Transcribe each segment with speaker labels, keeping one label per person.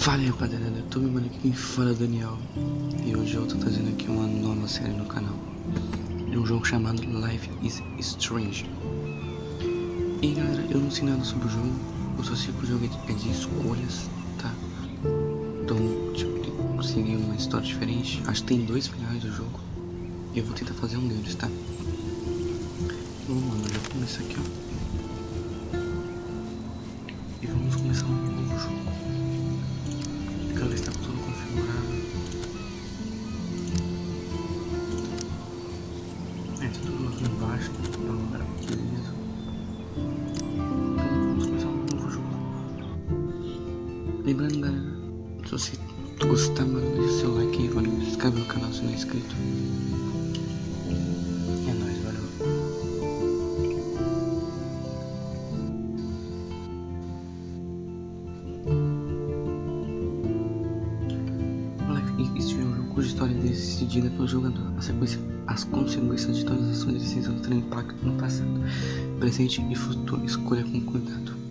Speaker 1: Fala aí, rapaziada, eu tô me mandando aqui quem fala é o Daniel. E hoje eu tô trazendo aqui uma nova série no canal de um jogo chamado Life is Strange. E galera, eu não sei nada sobre o jogo, eu só sei que o jogo é de escolhas, tá? Então, tipo, tem que conseguir uma história diferente. Acho que tem 2 finais do jogo e eu vou tentar fazer um deles, tá? Então, mano, já começa aqui, ó. E vamos começar um novo jogo. Ela está tudo configurado. Tá tudo aqui embaixo, então agora beleza. Então vamos começar um novo jogo. Lembrando, galera, se você gostar, mano, deixa seu like aí, valeu, se inscreve no canal se não é inscrito. É nóis, valeu. Este é um jogo cuja história é decidida pelo jogador. As consequências de todas as ações e decisões terão impacto no passado, presente e futuro. Escolha com cuidado.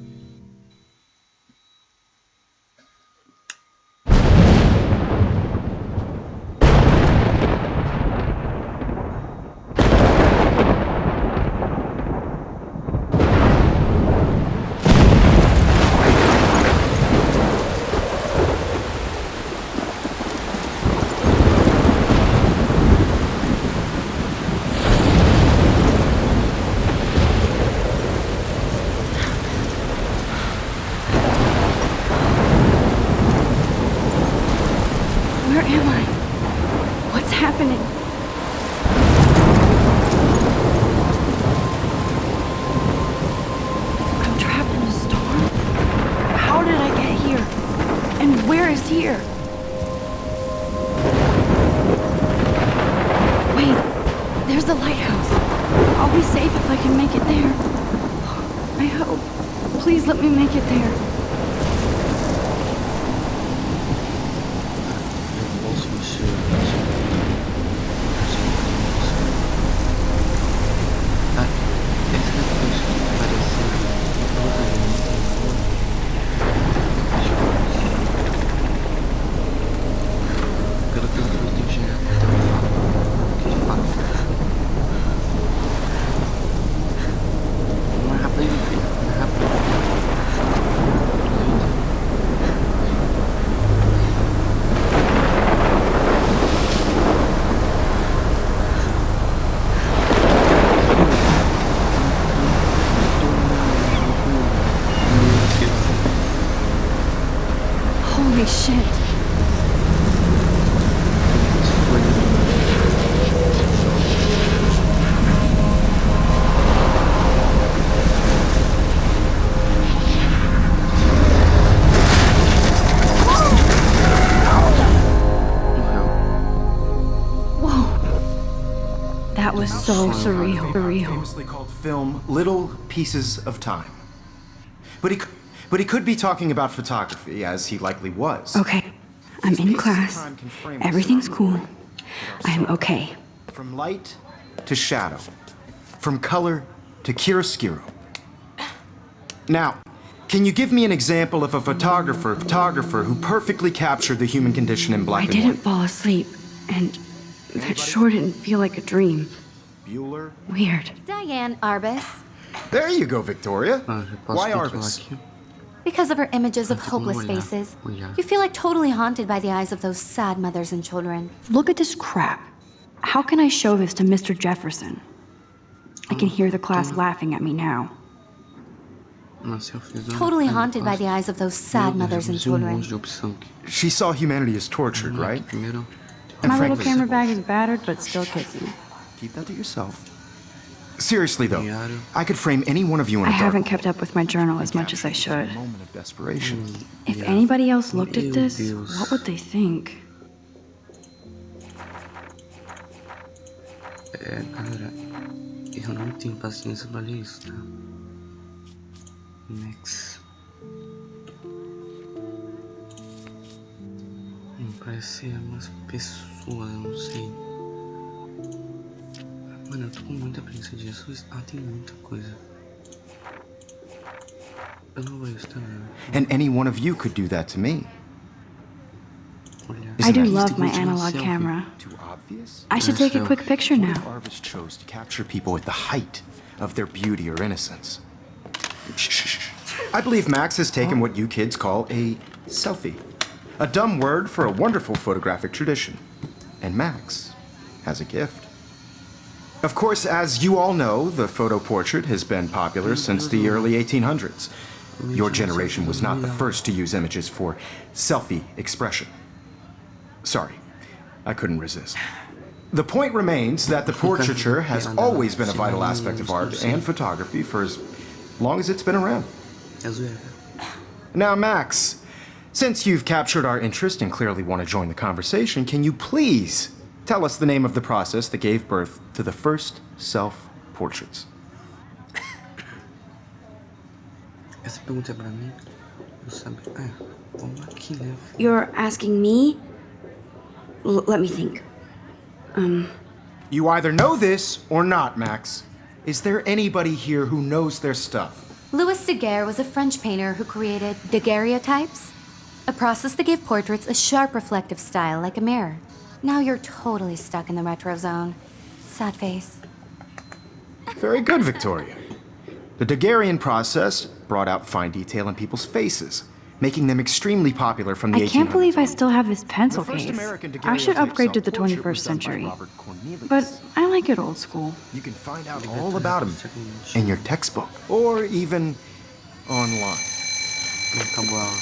Speaker 2: Where am I? What's happening? I'm trapped in a storm? How did I get here? And where is here? Wait, there's the lighthouse. I'll be safe if I can make it there. I hope. Please let me make it there. Holy shit. Whoa. That was so surreal.
Speaker 3: Famously called film Little Pieces of Time. But he could be talking about photography, as he likely was.
Speaker 2: Okay, I'm in class. Everything's cool. I am okay.
Speaker 3: From light to shadow. From color to chiaroscuro. Now, can you give me an example of a photographer who perfectly captured the human condition in black
Speaker 2: I
Speaker 3: and white?
Speaker 2: didn't fall asleep, and that sure didn't feel like a dream.
Speaker 3: Bueller?
Speaker 2: Weird.
Speaker 4: Diane Arbus.
Speaker 3: There you go, Victoria. Why Arbus?
Speaker 4: Because of her images of hopeless faces. You feel like totally haunted by the eyes of those sad mothers and children.
Speaker 2: Look at this crap. How can I show this to Mr. Jefferson? I can hear the class laughing at me now.
Speaker 4: Totally haunted by the eyes of those sad mothers and children.
Speaker 3: She saw humanity as tortured, right?
Speaker 2: My little camera bag is battered, but still kicks me.
Speaker 3: Keep that to yourself. Seriously though, I could frame any one of you in a
Speaker 2: I
Speaker 3: dark
Speaker 2: haven't kept up with my journal as much as I should.
Speaker 3: moment of desperation.
Speaker 2: If anybody else looked at this, what would they think?
Speaker 1: Galera, eu não tenho paciência pra ler isso, tá? Next. Parece ser umas pessoas, eu não sei. Mano, eu tô com muita preguiça disso. Ah, tem muita coisa. Eu não vou isso também.
Speaker 3: And any one of you could do that to me.
Speaker 2: I do
Speaker 3: that
Speaker 2: love my analog camera.
Speaker 3: too obvious?
Speaker 2: I should take a quick picture
Speaker 3: What if
Speaker 2: now.
Speaker 3: artists chose to capture people at the height of their beauty or innocence? Shh. I believe Max has taken what you kids call a selfie. A dumb word for a wonderful photographic tradition. And Max has a gift. Of course, as you all know, the photo portrait has been popular since the early 1800s. Your generation was not the first to use images for selfie expression. Sorry, I couldn't resist. The point remains that the portraiture has always been a vital aspect of art and photography for as long as it's been around. Now, Max, since you've captured our interest and clearly want to join the conversation, can you please tell us the name of the process that gave birth to the first self-portraits?
Speaker 1: Essa pergunta é pra mim. Eu sabia. Vamos aqui, né?
Speaker 2: You're asking me? Let me think.
Speaker 3: You either know this or not, Max. Is there anybody here who knows their stuff?
Speaker 4: Louis Daguerre was a French painter who created daguerreotypes, a process that gave portraits a sharp reflective style like a mirror. Now you're totally stuck in the retro zone. Sad face.
Speaker 3: Very good, Victoria. The Daguerrean process brought out fine detail in people's faces, making them extremely popular from the 1800s.
Speaker 2: I can't believe I still have this pencil
Speaker 3: The first
Speaker 2: case.
Speaker 3: American
Speaker 2: I should
Speaker 3: daguerreotype
Speaker 2: upgrade to the
Speaker 3: self-portrait
Speaker 2: 21st
Speaker 3: was done by
Speaker 2: century.
Speaker 3: Robert Cornelius.
Speaker 2: But I like it old school.
Speaker 3: You can find out all about him in your textbook, or even online.
Speaker 1: Acabou a aula.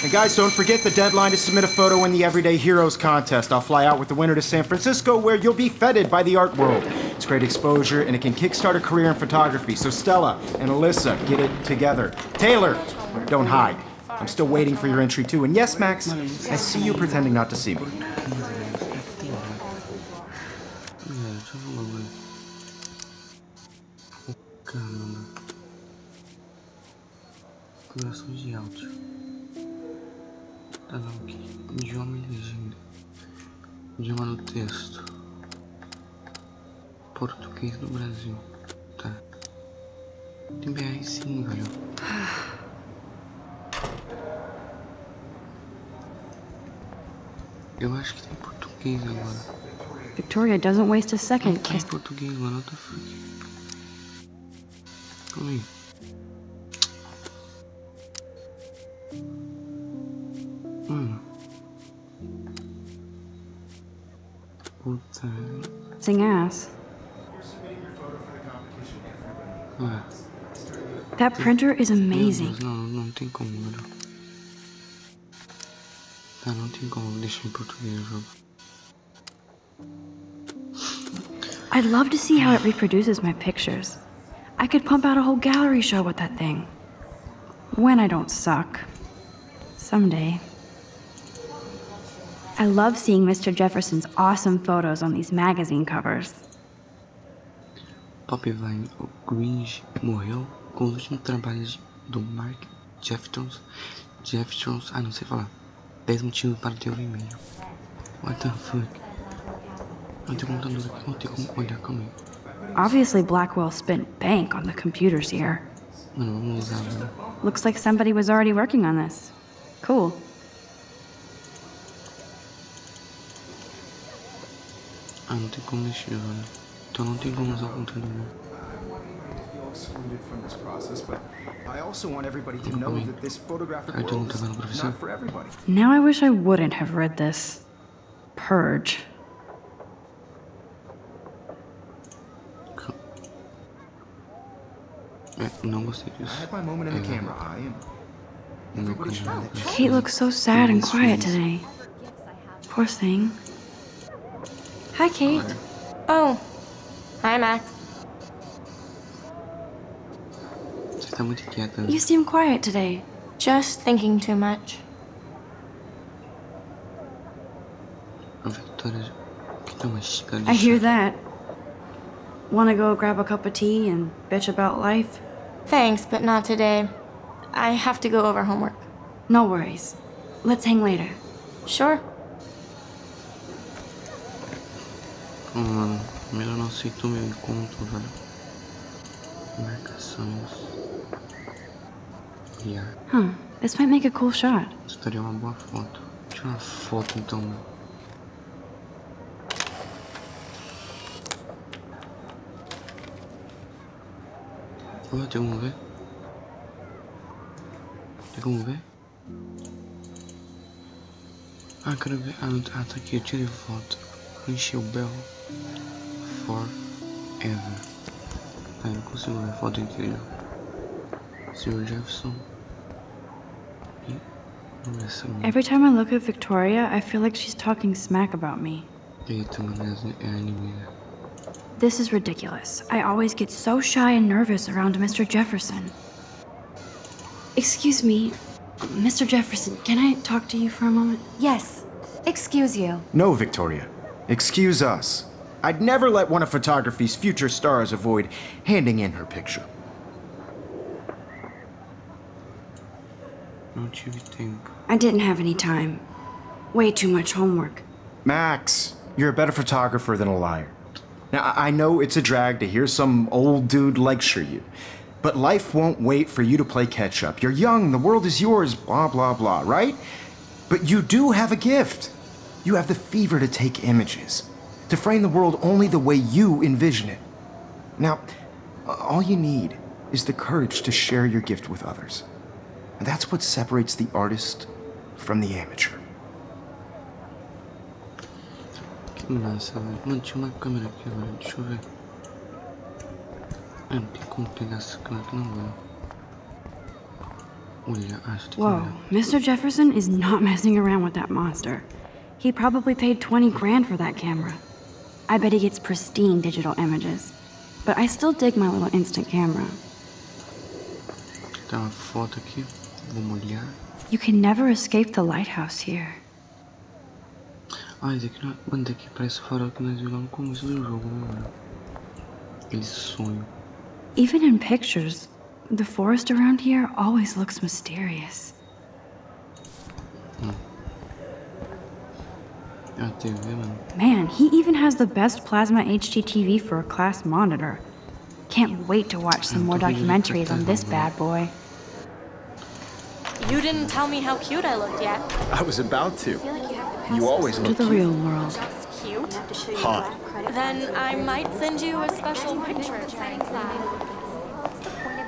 Speaker 3: And guys, don't forget the deadline to submit a photo in the Everyday Heroes contest. I'll fly out with the winner to San Francisco, where you'll be feted by the art world. It's great exposure, and it can kickstart a career in photography. So Stella and Alyssa, get it together. Taylor, don't hide. I'm still waiting for your entry too. And yes, Max, I see you pretending not to see me.
Speaker 1: Caramba. Configuração de áudio. Tá não aqui. Idioma e legenda. Idioma no texto. Português do Brasil. Tá. Tem BR sim, velho. Eu acho que tem português agora.
Speaker 2: Victoria doesn't waste a second.
Speaker 1: Tá em português, mano. What the fuck? Calma aí. Puta.
Speaker 2: Sing ass.
Speaker 1: Ah.
Speaker 2: That printer is amazing.
Speaker 1: Não tem como, velho. Tá, não tem como deixar em português o jogo.
Speaker 2: I'd love to see how it reproduces my pictures. I could pump out a whole gallery show with that thing. When I don't suck. Someday. I love seeing Mr. Jefferson's awesome photos on these magazine covers.
Speaker 1: Pop Vine, o Gringe morreu com os últimos trabalhos do Mark Jeffrons, não sei falar. 10 motivos para ter um e-mail. What the fuck? Não tem computador aqui, não tem como olhar, calma aí.
Speaker 2: Obviously Blackwell spent bank on the computers here.
Speaker 1: Mano, vamos usar, velho.
Speaker 2: Looks like somebody was already working on this. Cool.
Speaker 1: Ah, não tem como mexer, velho. Então não tem como usar o computador, né? Cartão não tá vendo, professor?
Speaker 2: Now I wish I wouldn't have read this. Purge.
Speaker 1: Não gostei disso.
Speaker 2: Kate looks so sad and quiet today. Poor thing.
Speaker 5: Hi, Kate. Oh. Hi, Max.
Speaker 1: Você tá muito quieta.
Speaker 2: You seem quiet today.
Speaker 5: Just thinking too much.
Speaker 1: A Victoria que tá uma xícara de
Speaker 2: I hear
Speaker 1: chá.
Speaker 2: that. Wanna go grab a cup of tea and bitch about life?
Speaker 5: Thanks, but not today. I have to go over homework.
Speaker 2: No worries. Let's hang later.
Speaker 5: Sure.
Speaker 1: Oh, mano, melhor não aceitou meu encontro, velho. Marcações. Criar.
Speaker 2: Huh. This might make a cool shot.
Speaker 1: Isso daria uma boa foto. Tira uma foto então, mano. Ó, tem como ver? Tem como ver? Ah, quero ver. Ah, tá aqui, eu tirei foto. Enchi o Bell Forever. Ah, eu não consigo ver a foto inteira. Sr. Jefferson.
Speaker 2: Every time I look at Victoria, I feel like she's talking smack about me.
Speaker 1: Eita, mano, é a inimiga.
Speaker 2: This is ridiculous. I always get so shy and nervous around Mr. Jefferson. Excuse me, Mr. Jefferson, can I talk to you for a moment?
Speaker 4: Yes. Excuse you.
Speaker 3: No, Victoria. Excuse us. I'd never let one of photography's future stars avoid handing in her picture.
Speaker 1: Não tive tempo.
Speaker 2: I didn't have any time. Way too much homework.
Speaker 3: Max, you're a better photographer than a liar. Now, I know it's a drag to hear some old dude lecture you, but life won't wait for you to play catch-up. You're young, the world is yours, blah, blah, blah, right? But you do have a gift. You have the fever to take images, to frame the world only the way you envision it. Now, all you need is the courage to share your gift with others. And that's what separates the artist from the amateur.
Speaker 1: Que massa, velho. Mano, tinha uma câmera aqui, velho. Deixa eu ver. Ah, não tem como pegar essa câmera aqui, não, velho. Olha, acho que tem que
Speaker 2: Whoa,
Speaker 1: olhar.
Speaker 2: Mr. Jefferson is not messing around with that monster. He probably paid 20 grand for that camera. I bet he gets pristine digital images. But I still dig my little instant camera.
Speaker 1: Tem uma foto aqui. Vamos olhar.
Speaker 2: You can never escape the lighthouse here.
Speaker 1: Ah, esse aqui não... Mano, daqui parece o farol que nós vimos no começo do jogo, né, mano? Aquele sonho.
Speaker 2: Even in pictures, the forest around here always looks mysterious.
Speaker 1: É a TV, mano.
Speaker 2: Man, he even has the best plasma HD TV for a class monitor. Can't wait to watch some more documentaries on this bad boy.
Speaker 5: You didn't tell me how cute I looked yet.
Speaker 3: I was about to. You always
Speaker 2: To
Speaker 3: look
Speaker 2: the real world.
Speaker 5: Cute?
Speaker 3: hot.
Speaker 5: Then I might send you a special picture saying that.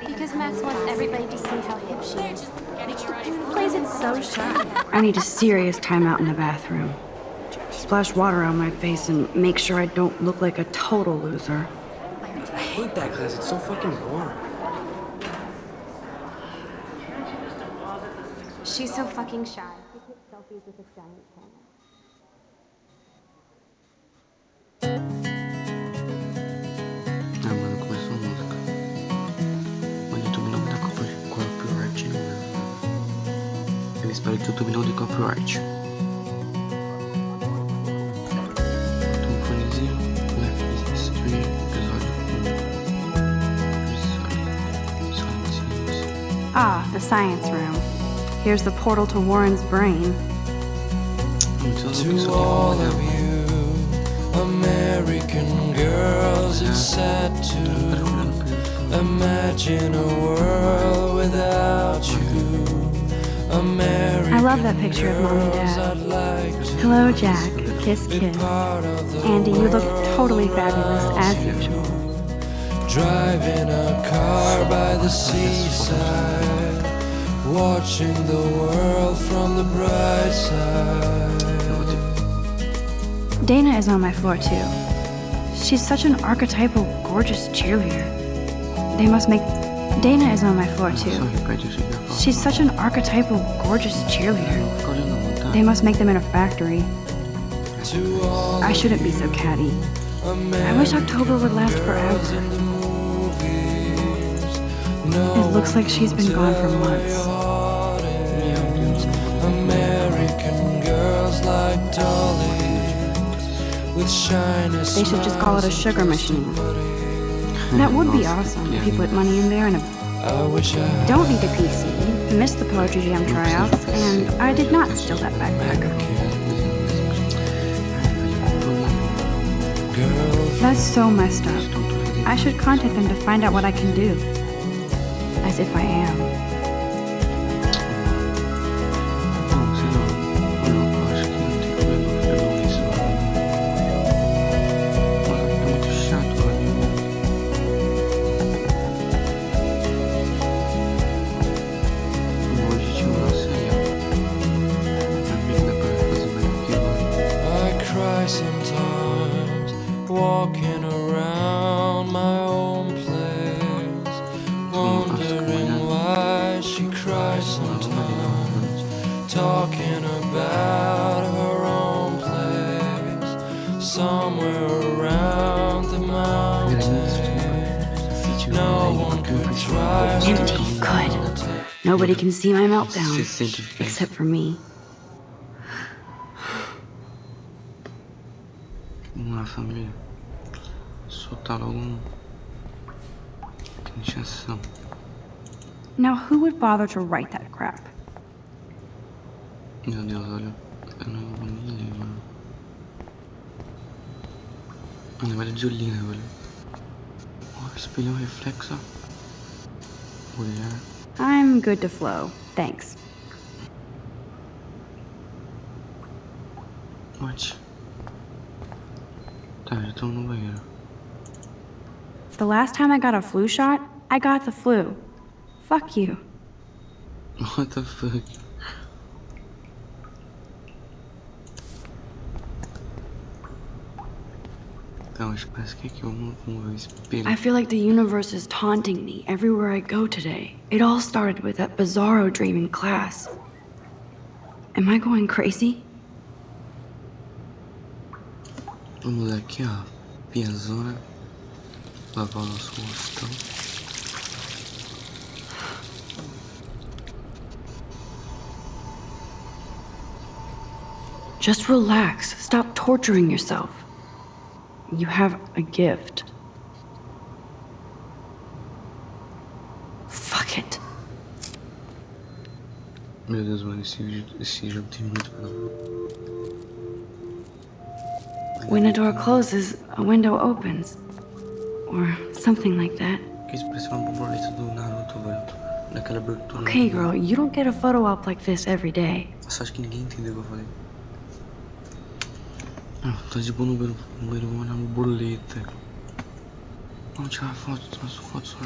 Speaker 6: Because Max wants everybody to see how hip she is.
Speaker 5: Getting you ready.
Speaker 6: Plays it so shy.
Speaker 2: I need a serious timeout in the bathroom. Splash water on my face and make sure I don't look like a total loser.
Speaker 7: I hate that class, it's so fucking boring.
Speaker 6: She's so fucking shy. She takes selfies with a giant camera.
Speaker 1: Ah, mano, começou a música. O YouTube não me dá copyright, não. Eu espero que o YouTube não dê copyright. Botou um fonezinho. Life is Stream, episódio 1.
Speaker 2: Ah, the science room. Here's the portal to Warren's brain.
Speaker 8: To all of you American girls, it's sad to imagine a world without you. American
Speaker 2: I love that picture of Mom and
Speaker 8: girls,
Speaker 2: Dad.
Speaker 8: I'd like to
Speaker 2: Hello, Jack. Kiss,
Speaker 8: be
Speaker 2: kiss.
Speaker 8: part of the
Speaker 2: Andy, you look
Speaker 8: world
Speaker 2: totally fabulous as
Speaker 8: without you.
Speaker 2: usual.
Speaker 8: Driving a car by the seaside, watching the world from the bright side.
Speaker 2: Dana is on my floor too. She's such an archetypal, gorgeous cheerleader. They must make... Dana is on my floor too. She's such an archetypal, gorgeous cheerleader. They must make them in a factory.
Speaker 8: To all
Speaker 2: I shouldn't be so catty. I wish October would last forever.
Speaker 8: in the movies,
Speaker 2: It looks like she's been gone for months.
Speaker 8: American girls like dollies with shiny
Speaker 2: They should just call it a sugar machine. That would be awesome if you put money in there and
Speaker 8: I wish I
Speaker 2: don't need a PC, missed the Poetry Jam tryouts, and I did not steal that backpack.
Speaker 8: girl
Speaker 2: That's so messed up. I should contact them to find out what I can do. As if I am.
Speaker 1: Não, sei não. Eu acho que não tem problema eu não vi isso. Mano, é muito chato, mano.
Speaker 8: somewhere around the mountains. No one could try
Speaker 2: Empty, good. Nobody can see my meltdown, except for me.
Speaker 1: Vamos lá, família. Soltar logo injeção.
Speaker 2: Now, who would bother to write that crap?
Speaker 1: Meu Deus, olha. Eu não vou nem ler, mano. Olha de olhinho, velho. Ó, espelhão reflexo. Olhar.
Speaker 2: I'm good to flow, thanks.
Speaker 1: What? Tá, já estamos no banheiro.
Speaker 2: The last time I got a flu shot, I got the flu. Fuck you.
Speaker 1: What the fuck? Então, acho que parece que aqui vamos ver o espelho.
Speaker 2: I feel like the universe is taunting me everywhere I go today. It all started with that bizarro dream in class. Am I going crazy?
Speaker 1: Vamos aqui, ó. Piazona. Lavar o nosso rosto.
Speaker 2: Just relax. Stop torturing yourself. You have a gift. Fuck it.
Speaker 1: Meu Deus, mano, esse jogo tem muito pra não.
Speaker 2: When a door closes, a window opens. Or something like that.
Speaker 1: Isso parece uma borboleta do Naruto, velho. Daquela abertura.
Speaker 2: Okay, girl, you don't get a photo op like this every day.
Speaker 1: Nossa, acho que ninguém entendeu o que eu falei. Ah, tô de boa no banheiro, vou olhar uma borboleta. Vamos tirar foto, nossa foto só.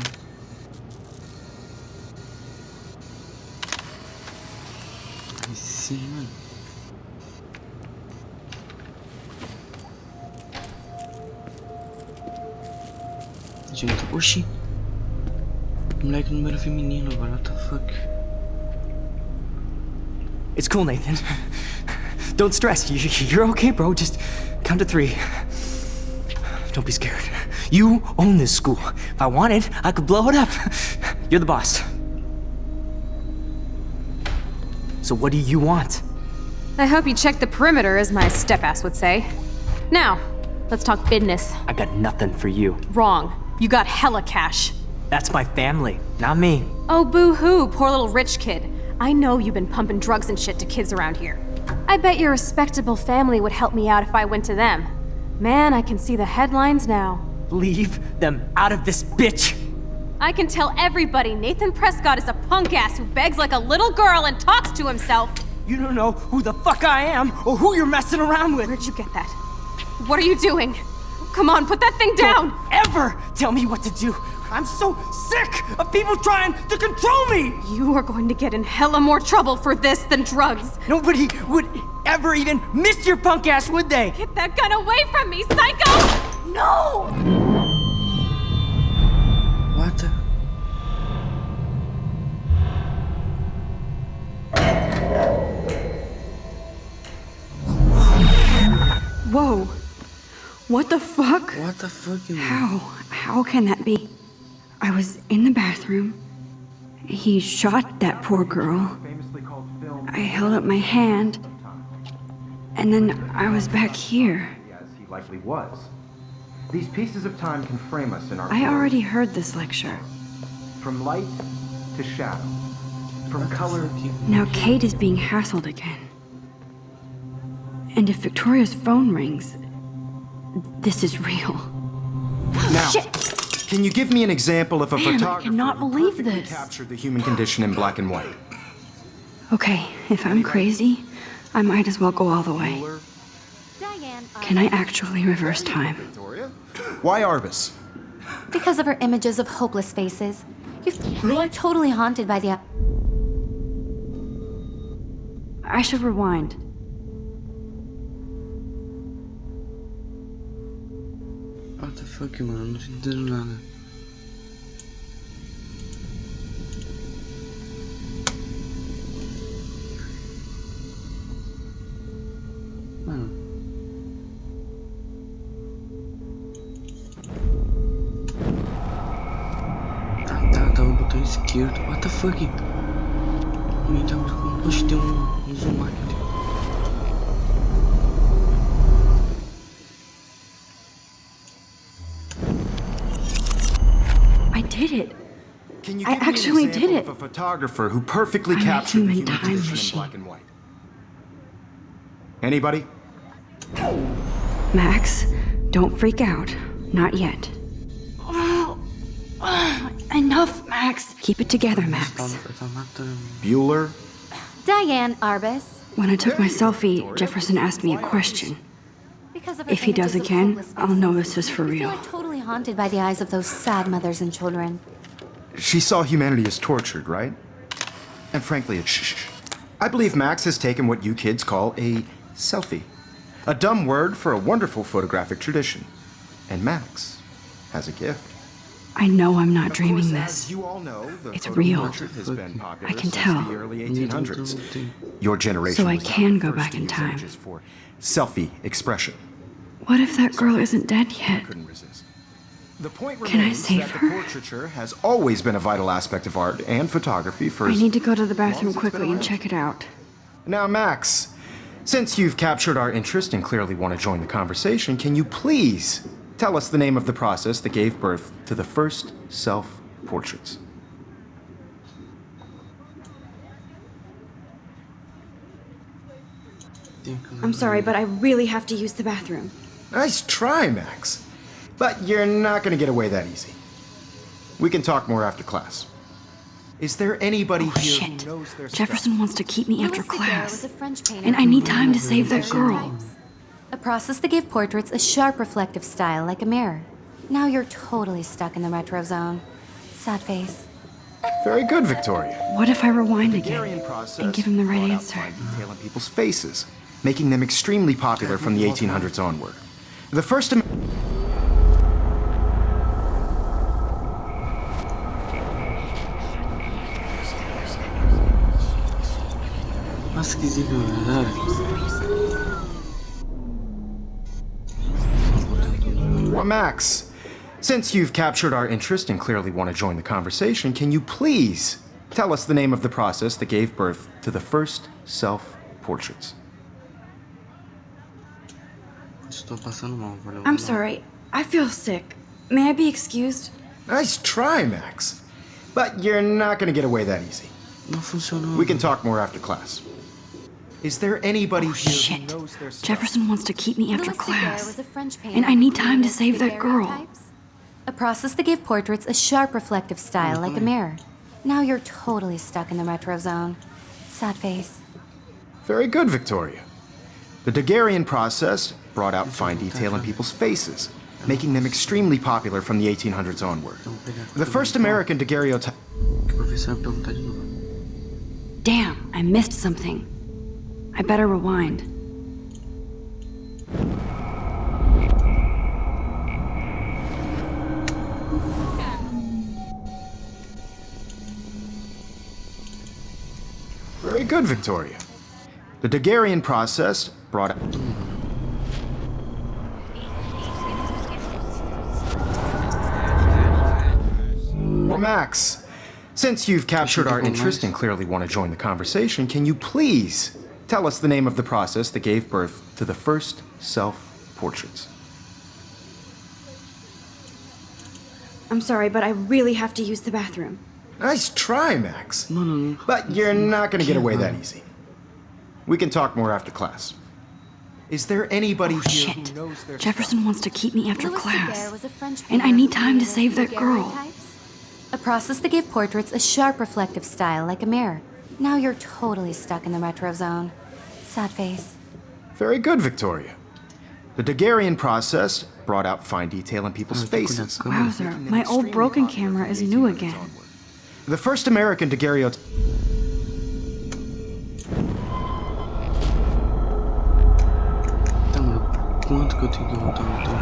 Speaker 1: Aí sim, mano. Gente, oxi. Moleque número feminino, velho, what the fuck?
Speaker 7: It's cool, Nathan. Don't stress. You're okay, bro. Just count to 3. Don't be scared. You own this school. If I wanted, I could blow it up. You're the boss. So what do you want?
Speaker 9: I hope you checked the perimeter, as my step-ass would say. Now, let's talk business.
Speaker 7: I got nothing for you.
Speaker 9: Wrong. You got hella cash.
Speaker 7: That's my family, not me.
Speaker 9: Oh, boo-hoo, poor little rich kid. I know you've been pumping drugs and shit to kids around here. I bet your respectable family would help me out if I went to them. Man, I can see the headlines now.
Speaker 7: Leave them out of this, bitch!
Speaker 9: I can tell everybody Nathan Prescott is a punk ass who begs like a little girl and talks to himself.
Speaker 7: You don't know who the fuck I am or who you're messing around with.
Speaker 9: Where'd you get that? What are you doing? Come on, put that thing down!
Speaker 7: Don't ever tell me what to do. I'm so sick of people trying to control me!
Speaker 9: You are going to get in hella more trouble for this than drugs.
Speaker 7: Nobody would ever even miss your punk ass, would they?
Speaker 9: Get that gun away from me, psycho! No!
Speaker 1: What the?
Speaker 2: Whoa. What the fuck?
Speaker 1: What the fuck, man?
Speaker 2: How can that be? I was in the bathroom. He shot that poor girl. I held up my hand. And then I was back here.
Speaker 3: As he likely was. These pieces of time can frame us in our
Speaker 2: I already heard this lecture.
Speaker 3: From light to shadow. From color.
Speaker 2: Now Kate is being hassled again. And if Victoria's phone rings, this is real.
Speaker 3: Now,
Speaker 2: Shit!
Speaker 3: can you give me an example of a
Speaker 2: Man, I
Speaker 3: photographer
Speaker 2: cannot
Speaker 3: who
Speaker 2: believe
Speaker 3: perfectly
Speaker 2: this.
Speaker 3: captured the human condition in black and white?
Speaker 2: Okay, if I'm crazy, I might as well go all the way.
Speaker 4: Diane,
Speaker 2: Can I actually reverse time?
Speaker 3: Victoria? Why Arbus?
Speaker 4: because of her images of hopeless faces, you are totally haunted by the...
Speaker 2: I should rewind.
Speaker 1: What the fuck, mano? Não tô entendendo nada. Mano. esquerdo. What the fuck? Oxe, tem zoom aqui.
Speaker 2: I did it.
Speaker 3: Can you
Speaker 2: I
Speaker 3: give me
Speaker 2: actually
Speaker 3: an example
Speaker 2: did it.
Speaker 3: of a photographer who perfectly
Speaker 2: I'm a
Speaker 3: captured the
Speaker 2: human
Speaker 3: human
Speaker 2: time
Speaker 3: condition in
Speaker 2: machine.
Speaker 3: black and white? Anybody?
Speaker 2: Max, don't freak out. Not yet. Enough, Max. Keep it together, Max.
Speaker 3: Bueller?
Speaker 4: Diane Arbus.
Speaker 2: When I took my selfie, Jefferson asked me a question.
Speaker 4: Because of her
Speaker 2: If he does
Speaker 4: images of
Speaker 2: again,
Speaker 4: hopeless
Speaker 2: I'll know
Speaker 4: faces,
Speaker 2: this is for
Speaker 4: I feel
Speaker 2: real.
Speaker 4: like totally haunted by the eyes of those sad mothers and children.
Speaker 3: She saw humanity as tortured, right? And frankly, I believe Max has taken what you kids call a selfie. A dumb word for a wonderful photographic tradition. And Max has a gift.
Speaker 2: I know I'm not
Speaker 3: Of
Speaker 2: dreaming
Speaker 3: course,
Speaker 2: this.
Speaker 3: as you all know, the
Speaker 2: It's
Speaker 3: photo
Speaker 2: real.
Speaker 3: portrait has been popular
Speaker 2: I can
Speaker 3: since
Speaker 2: tell.
Speaker 3: the early 1800s. Your generation
Speaker 2: So I
Speaker 3: was not
Speaker 2: can
Speaker 3: the
Speaker 2: go
Speaker 3: first
Speaker 2: back
Speaker 3: to
Speaker 2: in
Speaker 3: use
Speaker 2: time.
Speaker 3: images for selfie expression.
Speaker 2: What if that girl isn't dead yet?
Speaker 3: Couldn't resist. The point
Speaker 2: Can I
Speaker 3: remains
Speaker 2: save
Speaker 3: that
Speaker 2: her?
Speaker 3: the portraiture has always been a vital aspect of art and photography for
Speaker 2: I
Speaker 3: as
Speaker 2: need to go to the
Speaker 3: long
Speaker 2: bathroom
Speaker 3: as it's been
Speaker 2: quickly and
Speaker 3: around.
Speaker 2: check it out.
Speaker 3: Now, Max, since you've captured our interest and clearly want to join the conversation, can you please tell us the name of the process that gave birth to the first self-portraits?
Speaker 2: I'm sorry, but I really have to use the bathroom.
Speaker 3: Nice try, Max. But you're not going to get away that easy. We can talk more after class. Is there anybody
Speaker 2: Oh,
Speaker 3: here
Speaker 2: shit.
Speaker 3: who knows their
Speaker 2: Jefferson
Speaker 3: stuff?
Speaker 2: wants to keep me after
Speaker 4: Louis Daguerre was
Speaker 2: class.
Speaker 4: a French painter
Speaker 2: And I
Speaker 4: who
Speaker 2: need time to
Speaker 4: created
Speaker 2: save that girl.
Speaker 4: types. A process that gave portraits a sharp reflective style like a mirror. Now you're totally stuck in the retro zone. Sad face.
Speaker 3: Very good, Victoria.
Speaker 2: What if I rewind
Speaker 3: Daguerrean
Speaker 2: again
Speaker 3: process
Speaker 2: and give him the right
Speaker 3: brought out
Speaker 2: answer?
Speaker 3: fine detail in people's faces, making them extremely popular from the 1800s onward. The first
Speaker 1: Nossa, que zica, velho.
Speaker 3: Well, Max, since you've captured our interest and clearly want to join the conversation, can you please tell us the name of the process that gave birth to the first self-portraits?
Speaker 1: Estou passando mal, valeu.
Speaker 2: I'm sorry. I feel sick. May I be excused?
Speaker 3: Nice try, Max. But you're not going to get away that easy.
Speaker 1: Não funcionou.
Speaker 3: We can talk more after class. Is there anybody
Speaker 2: Oh,
Speaker 3: here
Speaker 2: shit.
Speaker 3: who knows their stuff?
Speaker 2: Jefferson wants to keep me after
Speaker 4: Louis Daguerre
Speaker 2: class.
Speaker 4: was a French painter
Speaker 2: And I
Speaker 4: who
Speaker 2: need time to
Speaker 4: created
Speaker 2: save that girl.
Speaker 4: daguerreotypes. A process that gave portraits a sharp reflective style like a mirror. Now you're totally stuck in the retro zone. Sad face.
Speaker 3: Very good, Victoria. The Daguerrean process brought out fine detail in people's faces, making them extremely popular from the 1800s onward. The first American daguerreotype...
Speaker 1: O professor vai perguntar de novo.
Speaker 2: Damn, I missed something. I better rewind.
Speaker 3: Very good, Victoria. The Daguerrean process brought out... Well, Max, since you've captured our interest and clearly want to join the conversation, can you please tell us the name of the process that gave birth to the first self-portraits?
Speaker 2: I'm sorry, but I really have to use the bathroom.
Speaker 3: Nice try, Max.
Speaker 1: Mano,
Speaker 3: But you're not going to get away that easy. We can talk more after class. Is there anybody
Speaker 2: Oh,
Speaker 3: here
Speaker 2: shit.
Speaker 3: who knows their
Speaker 2: Jefferson wants to keep me after
Speaker 4: Louis Daguerre
Speaker 2: class.
Speaker 4: was a French
Speaker 2: And I
Speaker 4: painter
Speaker 2: need
Speaker 4: who
Speaker 2: time to
Speaker 4: created
Speaker 2: save that girl.
Speaker 4: daguerreotypes. A process that gave portraits a sharp reflective style like a mirror. Now you're totally stuck in the retro zone. Sad face.
Speaker 3: Very good, Victoria. The Daguerrean process brought out fine detail in people's faces.
Speaker 2: Wowzer, my old broken camera is new again.
Speaker 3: The first American daguerreotype...
Speaker 1: Tá, mano. Quanto que eu tenho que voltar no tempo?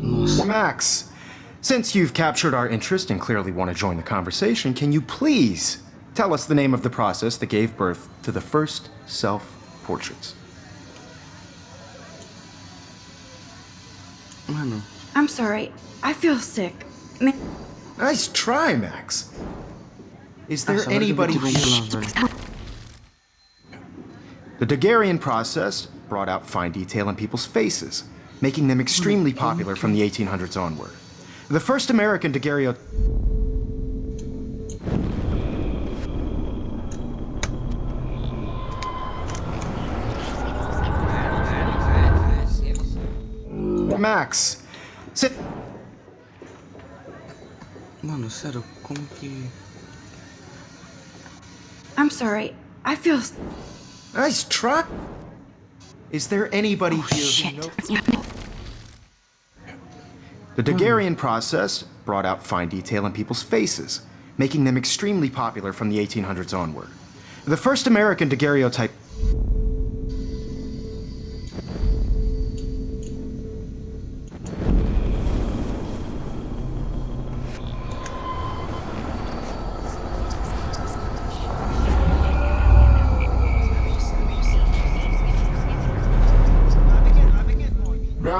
Speaker 1: Nossa.
Speaker 3: Max, since you've captured our interest and clearly want to join the conversation, can you please tell us the name of the process that gave birth to the first self-portraits?
Speaker 1: Mano,
Speaker 2: I'm sorry. I feel sick.
Speaker 3: Nice try, Max. Is there anybody here? The Daguerrean process brought out fine detail in people's faces, making them extremely popular from the 1800s onward. The first American daguerreotype... Max, sit...
Speaker 1: Mano, sério, como que...
Speaker 2: I'm sorry. I feel...
Speaker 3: Nice try. Is there anybody here
Speaker 2: shit.
Speaker 3: who knows... The Daguerrean process brought out fine detail in people's faces, making them extremely popular from the 1800s onward. The first American daguerreotype...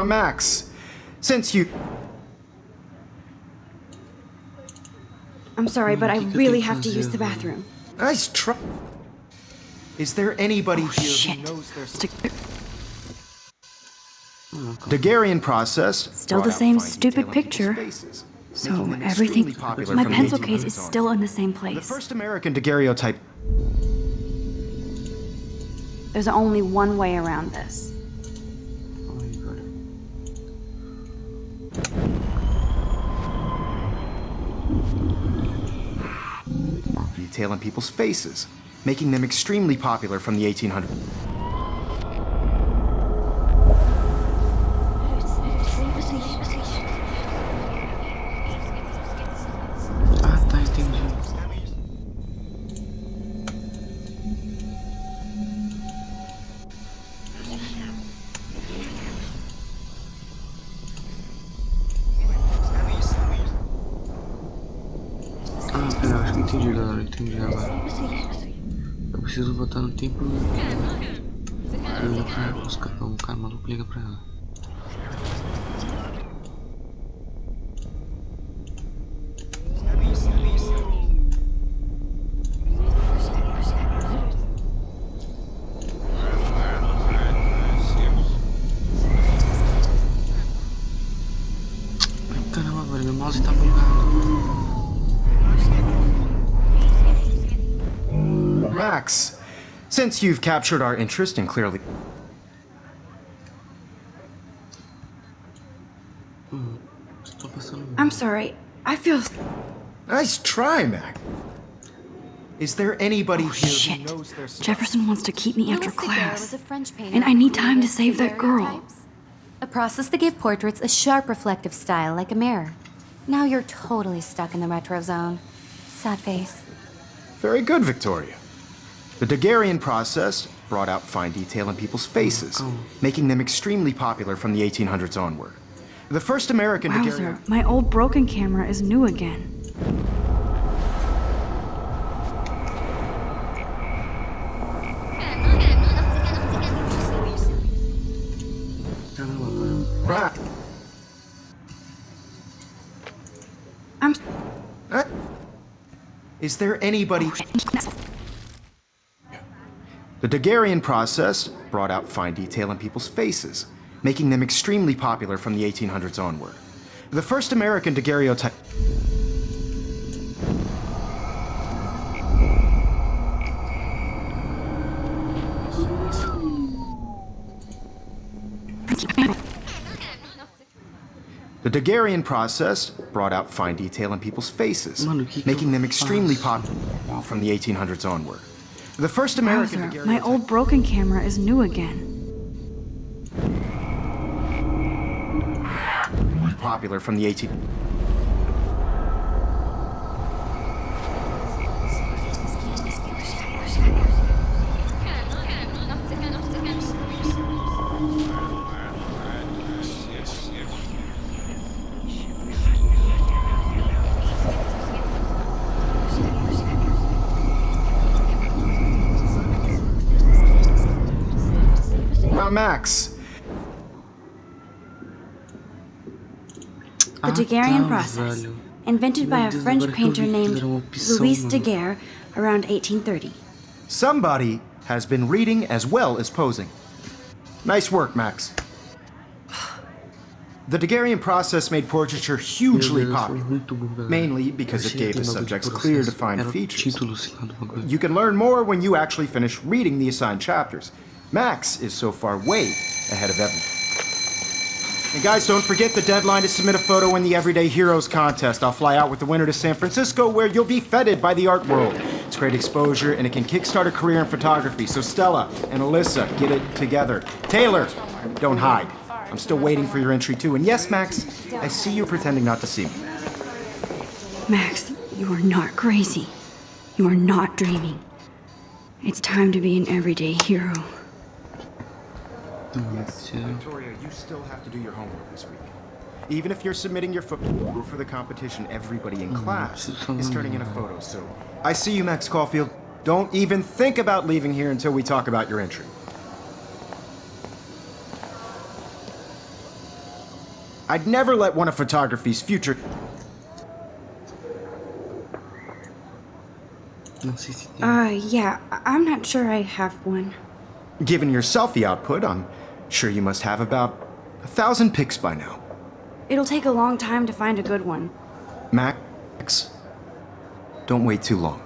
Speaker 3: Now, Max, since you...
Speaker 2: I'm sorry, but I really have to use the bathroom.
Speaker 3: Nice try. Is there anybody here
Speaker 2: Shit.
Speaker 3: who knows their... Daguerrean process...
Speaker 2: Still the
Speaker 3: brought out
Speaker 2: same
Speaker 3: fine
Speaker 2: stupid
Speaker 3: detail in people's
Speaker 2: picture.
Speaker 3: faces,
Speaker 2: So
Speaker 3: making them
Speaker 2: everything...
Speaker 3: extremely popular
Speaker 2: My
Speaker 3: from the
Speaker 2: pencil
Speaker 3: 1800s
Speaker 2: case is
Speaker 3: onward.
Speaker 2: still in the same
Speaker 3: The
Speaker 2: place.
Speaker 3: first American daguerreotype...
Speaker 2: There's only one way around this.
Speaker 3: detail in people's faces, making them extremely popular from the 1800s.
Speaker 1: Ah, tá, entendi. Ah, pera, acho que entendi, galera, entendi agora. Eu preciso botar no tempo que liga pra ela, o cara maluco liga pra ela. Ai, caramba, velho, meu mouse tá bugado.
Speaker 3: Max, since you've captured our interest and clearly...
Speaker 1: Tô passando mal.
Speaker 2: I'm sorry. I feel...
Speaker 3: Nice try, Mac. Is there anybody here
Speaker 2: Shit.
Speaker 3: who knows their stuff?
Speaker 2: Jefferson wants to keep me after
Speaker 4: Louis Daguerre
Speaker 2: class.
Speaker 4: was a French painter
Speaker 2: And I
Speaker 4: who
Speaker 2: need time to
Speaker 4: created
Speaker 2: save that girl.
Speaker 4: daguerreotypes, a process that gave portraits a sharp reflective style like a mirror. Now you're totally stuck in the retro zone. Sad face.
Speaker 3: Very good, Victoria. The Daguerrean process brought out fine detail in people's faces, making them extremely popular from the 1800s onward. The first American Daguerrean...
Speaker 2: Wowzer, my old broken camera is new again.
Speaker 3: Right.
Speaker 2: I'm...
Speaker 3: Is there anybody... The Daguerrean process brought out fine detail in people's faces, making them extremely popular from the 1800s onward. The first American daguerreotype... The Daguerrean process brought out fine detail in people's faces,
Speaker 1: Mano, que
Speaker 3: making
Speaker 1: eu
Speaker 3: them extremely
Speaker 1: faço?
Speaker 3: popular from the 1800s onward. The first American
Speaker 2: Wowzer,
Speaker 3: daguerreotype...
Speaker 2: my old broken camera is new again.
Speaker 3: popular from the 18... Now, Max.
Speaker 2: The Daguerrean
Speaker 1: tá,
Speaker 2: process,
Speaker 1: velho.
Speaker 2: invented by
Speaker 1: Meu
Speaker 2: a
Speaker 1: Deus,
Speaker 2: French
Speaker 1: agora que eu vi
Speaker 2: painter
Speaker 1: que
Speaker 2: named
Speaker 1: era uma opção,
Speaker 2: Louis
Speaker 1: mano.
Speaker 2: Daguerre around 1830.
Speaker 3: Somebody has been reading as well as posing. Nice work, Max. The Daguerrean process made portraiture hugely
Speaker 1: Meu Deus, eu sou
Speaker 3: popular,
Speaker 1: muito burro, galera.
Speaker 3: mainly because it
Speaker 1: Achei
Speaker 3: gave the
Speaker 1: aquele bagulho de
Speaker 3: subjects
Speaker 1: processo.
Speaker 3: clear, defined
Speaker 1: Era o
Speaker 3: features.
Speaker 1: título, sei lá, do bagulho.
Speaker 3: You can learn more when you actually finish reading the assigned chapters. Max is so far way ahead of everyone. And guys, don't forget the deadline to submit a photo in the Everyday Heroes contest. I'll fly out with the winner to San Francisco, where you'll be feted by the art world. It's great exposure, and it can kickstart a career in photography. So Stella and Alyssa, get it together. Taylor, don't hide. I'm still waiting for your entry too. And yes, Max, I see you pretending not to see me.
Speaker 2: Max, you are not crazy. You are not dreaming. It's time to be an everyday hero.
Speaker 3: Yes, Victoria, you still have to do your homework this week. Even if you're submitting your photo for the competition, everybody in class is turning in a photo, so... I see you, Max Caulfield. Don't even think about leaving here until we talk about your entry. I'd never let one of photography's future...
Speaker 1: Não sei se tem.
Speaker 2: Yeah, I'm not sure I have one.
Speaker 3: Given your selfie output, I'm sure you must have about 1,000 pics by now.
Speaker 2: It'll take a long time to find a good one.
Speaker 3: Max, don't wait too long.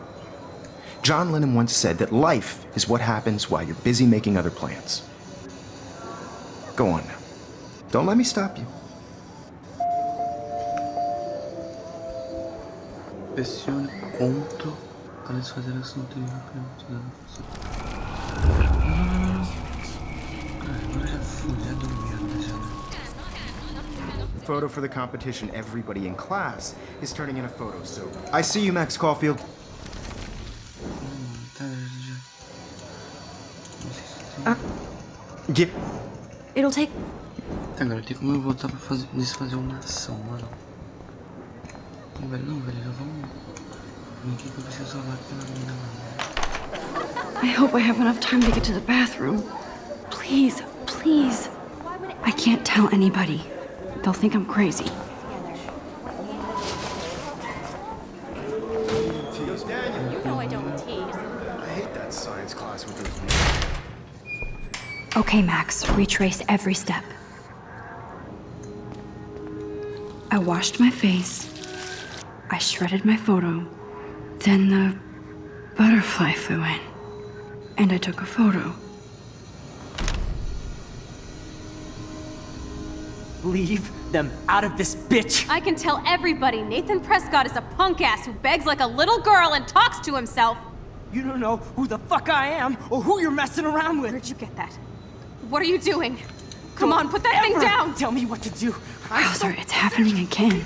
Speaker 3: John Lennon once said that life is what happens while you're busy making other plans. Go on now. Don't let me stop you.
Speaker 1: Pressione CTRL para desfazer a ação anterior. Agora já fui, já deu merda já.
Speaker 3: Photo for the competition, everybody in class is turning in a photo, so... I see you, Max Caulfield.
Speaker 1: Tá, já. Não sei se tem.
Speaker 3: Get...
Speaker 2: It'll take...
Speaker 1: Tá, agora tem como eu voltar pra desfazer uma ação, mano. Não, velho, já vamos... O que eu preciso salvar pela mina, mano?
Speaker 2: I hope I have enough time to get to the bathroom. Please, please. I can't tell anybody. They'll think I'm crazy.
Speaker 6: You know I don't tease.
Speaker 3: I hate that science class with those...
Speaker 2: Okay, Max, retrace every step. I washed my face. I shredded my photo. Then the butterfly flew in. And I took a photo.
Speaker 7: Leave them out of this bitch!
Speaker 9: I can tell everybody Nathan Prescott is a punk ass who begs like a little girl and talks to himself.
Speaker 7: You don't know who the fuck I am or who you're messing around with.
Speaker 9: Where'd you get that? What are you doing? Come on, put that thing down!
Speaker 7: Tell me what to do.
Speaker 2: Wowzer, it's happening again.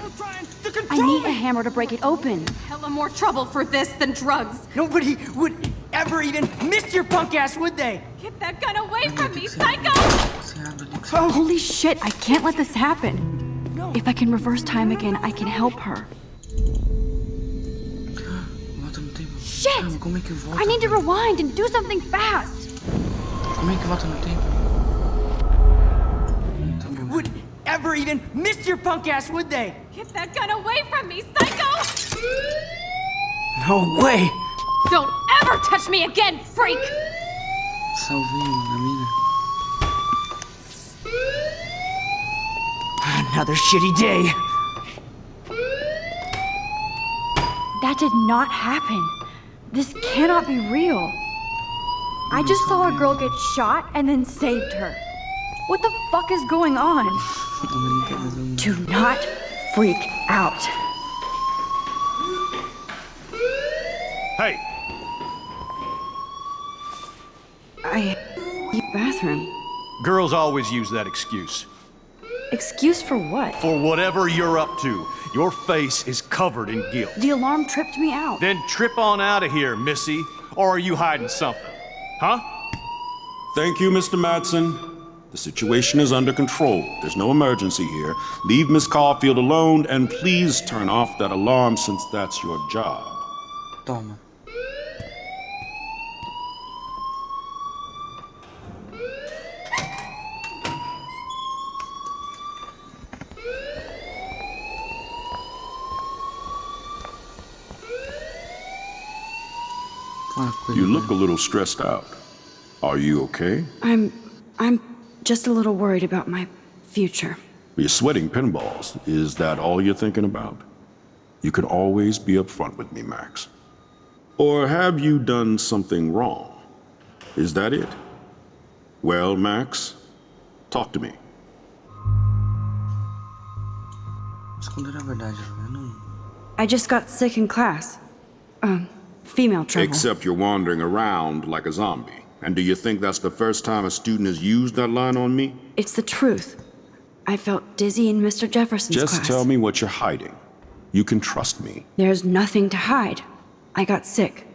Speaker 2: I need a hammer to break it open.
Speaker 9: Hella more trouble for this than drugs.
Speaker 7: Nobody would ever even miss your punk ass, would they?
Speaker 9: Get that gun away from me, psycho!
Speaker 2: Oh, holy shit, I can't let this happen. If I can reverse time again, I can help her.
Speaker 1: Volta no tempo.
Speaker 2: Shit!
Speaker 1: Caramba, como é que volta?
Speaker 2: I need to rewind and do something fast.
Speaker 1: Como é que volta no tempo?
Speaker 7: Would ever even miss your punk ass, would they?
Speaker 9: Get that gun away from me, psycho!
Speaker 7: No way!
Speaker 9: Don't ever touch me again, freak!
Speaker 1: Salvei a mina.
Speaker 7: Another shitty day.
Speaker 2: That did not happen. This cannot be real. I just saw a girl get shot and then saved her. What the fuck is going on? Do not freak out.
Speaker 10: Hey!
Speaker 2: Bathroom.
Speaker 10: Girls always use that excuse.
Speaker 2: Excuse for what?
Speaker 10: For whatever you're up to. Your face is covered in guilt.
Speaker 2: The alarm tripped me out.
Speaker 10: Then trip on out of here, missy. Or are you hiding something? Huh?
Speaker 11: Thank you, Mr. Madsen. The situation is under control. There's no emergency here. Leave Miss Caulfield alone, and please turn off that alarm since that's your job.
Speaker 1: Toma.
Speaker 11: You look a little stressed out. Are you okay?
Speaker 2: I'm just a little worried about my future.
Speaker 11: You're sweating pinballs. Is that all you're thinking about? You can always be upfront with me, Max. Or have you done something wrong? Is that it? Well, Max, talk to me.
Speaker 2: I just got sick in class. Female trouble.
Speaker 11: Except you're wandering around like a zombie. And do you think that's the first time a student has used that line on me?
Speaker 2: It's the truth. I felt dizzy in Mr. Jefferson's class.
Speaker 11: Just tell me what you're hiding. You can trust me.
Speaker 2: There's nothing to hide. I got sick.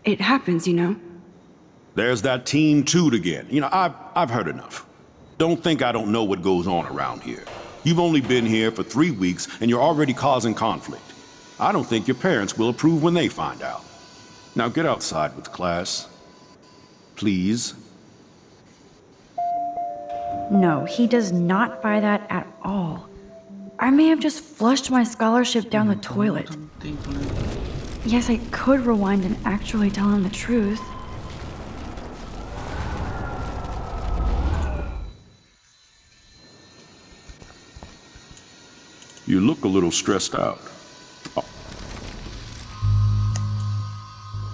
Speaker 2: It happens, you know.
Speaker 11: There's that teen toot again. You know, I've heard enough. Don't think I don't know what goes on around here. You've only been here for 3 weeks and you're already causing conflict. I don't think your parents will approve when they find out. Now get outside with class. Please.
Speaker 2: No, he does not buy that at all. I may have just flushed my scholarship down the toilet. Yes, I could rewind and actually tell him the truth.
Speaker 11: You look a little stressed out.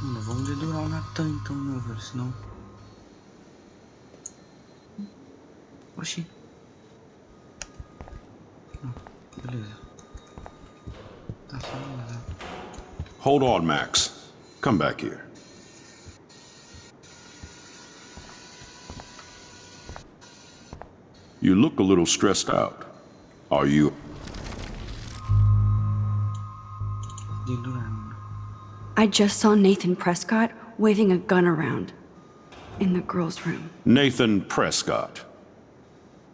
Speaker 1: Vamos dedurar o Natan então, meu velho, senão... Oxi. Não, beleza. Tá só beleza.
Speaker 11: Hold on, Max. Come back here. You look a little stressed out. Are you...
Speaker 2: I just saw Nathan Prescott waving a gun around in the girls' room.
Speaker 11: Nathan Prescott.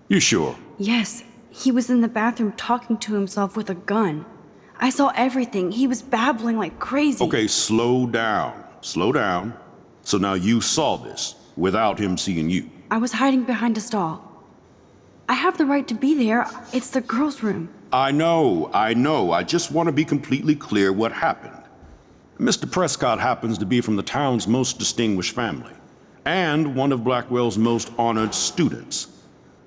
Speaker 11: You sure?
Speaker 2: Yes, he was in the bathroom talking to himself with a gun. I saw everything. He was babbling like crazy.
Speaker 11: Okay, slow down. Slow down. So now you saw this without him seeing you.
Speaker 2: I was hiding behind a stall. I have the right to be there. It's the girls' room.
Speaker 11: I know. I just want to be completely clear what happened. Mr. Prescott happens to be from the town's most distinguished family, and one of Blackwell's most honored students.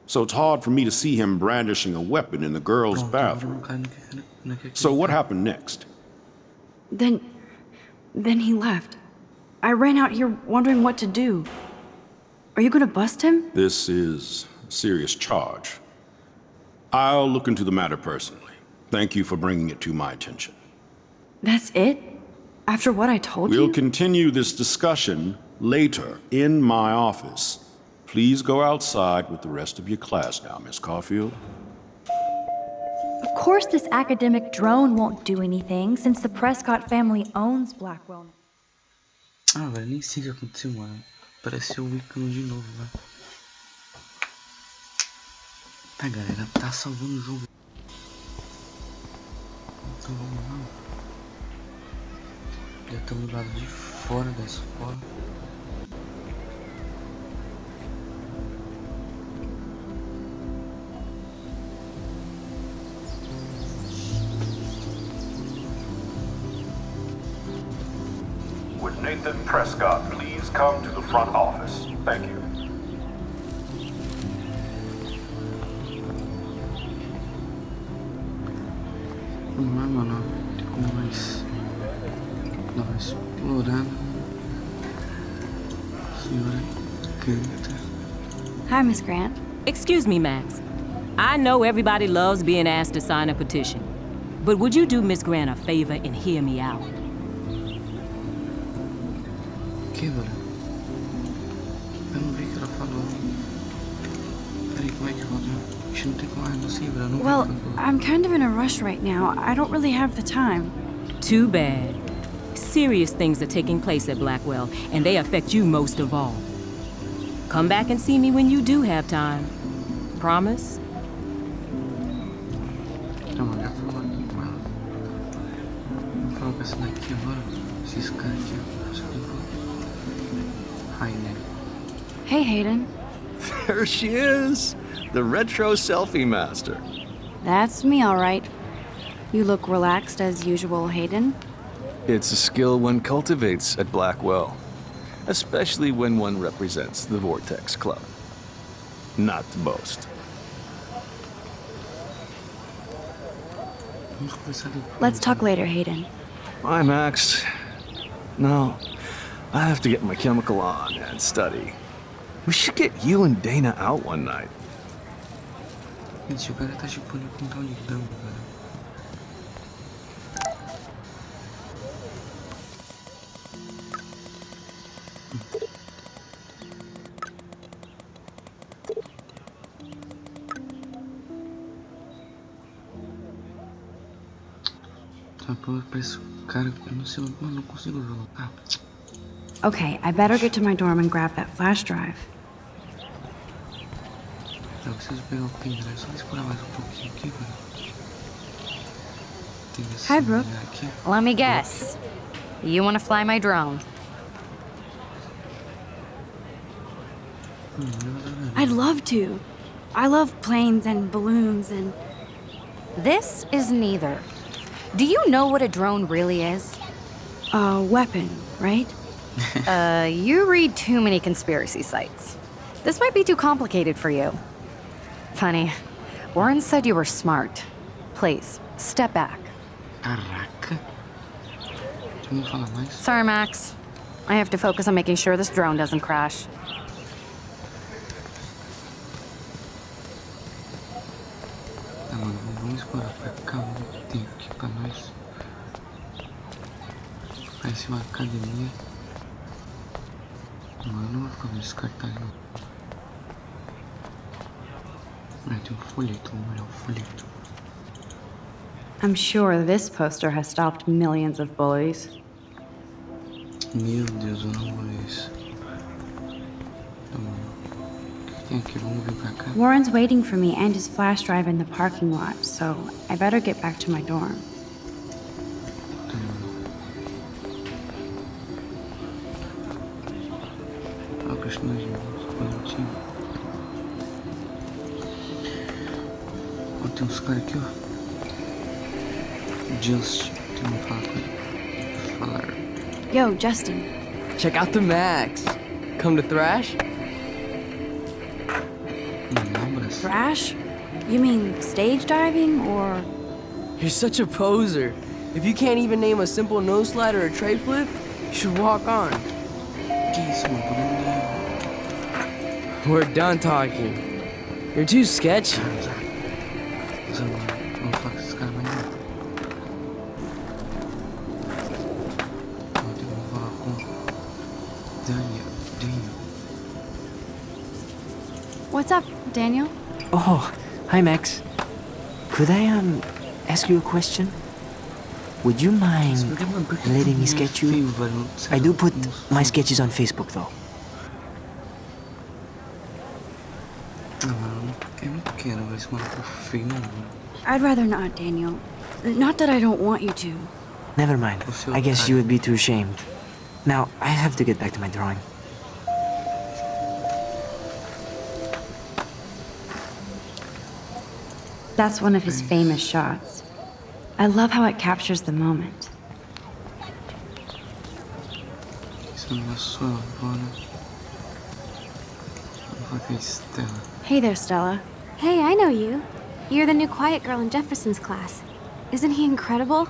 Speaker 11: So it's hard for me to see him brandishing a weapon in the girls' bathroom. So what happened next?
Speaker 2: Then he left. I ran out here wondering what to do. Are you gonna bust him?
Speaker 11: This is a serious charge. I'll look into the matter personally. Thank you for bringing it to my attention.
Speaker 2: That's it? After what I told you?
Speaker 11: We'll continue this discussion later in my office. Please go outside with the rest of your class now, Miss Caulfield.
Speaker 6: Of course this academic drone won't do anything, since the Prescott family owns Blackwell.
Speaker 1: Ah, velho, nem sei o que aconteceu, mano. Apareceu o ícone de novo, velho. Tá, galera, tá salvando o jogo. Então vamos lá. Já estamos do lado de fora da escola.
Speaker 11: Would Nathan Prescott please come to the front office? Thank you.
Speaker 1: Vamos lá, mano. Tem como mais... Dar uma explorada. Senhora canta.
Speaker 2: Hi, Miss Grant.
Speaker 12: Excuse me, Max. I know everybody loves being asked to sign a petition. But would you do Miss Grant a favor and hear me out?
Speaker 1: Que, velho? Eu não vi o que ela falou. Peraí, como é que roda? A gente não tem como... Ah, não sei, velho. Não
Speaker 2: Well, I'm kind of in a rush right now. I don't really have the time.
Speaker 12: Too bad. Serious things are taking place at Blackwell, and they affect you most of all. Come back and see me when you do have time. Promise?
Speaker 1: Não, eu já falou aqui com ela. Vou falar com essa daqui agora. Esses caras aqui, ó. Só que eu vou... Hi, Nick.
Speaker 2: Hey, Hayden.
Speaker 13: There she is! The retro selfie master.
Speaker 2: That's me, all right. You look relaxed as usual, Hayden.
Speaker 13: It's a skill one cultivates at Blackwell, especially when one represents the Vortex Club. Not to boast.
Speaker 2: Let's talk later, Hayden.
Speaker 13: Bye, Max. No, I have to get my chemical on and study. We should get you and Dana out one night.
Speaker 1: Gente, o cara tá chipando com um tal de dano, cara. Tá, parece o cara, eu não sei, mano, não consigo jogar.
Speaker 2: Okay, I better get to my dorm and grab that flash drive.
Speaker 1: Eu preciso pegar o pendrive, só explorar mais um pouquinho aqui, velho.
Speaker 4: Hi, Brooke. Let me guess. You want to fly my drone?
Speaker 2: I'd love to. I love planes and balloons and...
Speaker 4: This is neither. Do you know what a drone really is?
Speaker 2: A weapon, right?
Speaker 4: You read too many conspiracy sites. This might be too complicated for you. Funny. Warren said you were smart. Please, step back.
Speaker 1: Caraca.
Speaker 4: Sorry, Max. I have to focus on making sure this drone doesn't crash.
Speaker 1: Tá, mano, vamos explorar pra cá, o que tem aqui pra nós. Parece uma academia. Mano, eu não vou ficar vendo esse cartaz, não. Ah, tem um folheto, vamos olhar o folheto.
Speaker 2: I'm sure this poster has stopped millions of bullies.
Speaker 1: Meu Deus, eu não vou ver isso. Tá bom. O que tem aqui? Vamos vir pra cá.
Speaker 2: Warren's waiting for me and his flash drive in the parking lot, so I better get back to my dorm.
Speaker 1: Tá bom. Olha o personagem, bonitinho. Ó, tem uns caras aqui, ó. Just, tem uma fala com ele. Falar.
Speaker 2: Yo, Justin.
Speaker 14: Check out the Max. Come to thrash?
Speaker 2: Thrash? You mean stage diving, or...?
Speaker 14: You're such a poser. If you can't even name a simple nose slide or a tray flip, you should walk on. We're done talking. You're too sketchy.
Speaker 2: What's up, Daniel?
Speaker 7: Oh, hi Max. Could I ask you a question? Would you mind letting me sketch you? I do put my sketches on Facebook though.
Speaker 2: I'd rather not, Daniel. Not that I don't want you to.
Speaker 7: Never mind. I guess you would be too ashamed. Now, I have to get back to my drawing.
Speaker 2: That's one of his famous shots. I love how it captures the moment. Hey there, Stella.
Speaker 9: Hey, I know you. You're the new quiet girl in Jefferson's class. Isn't he incredible?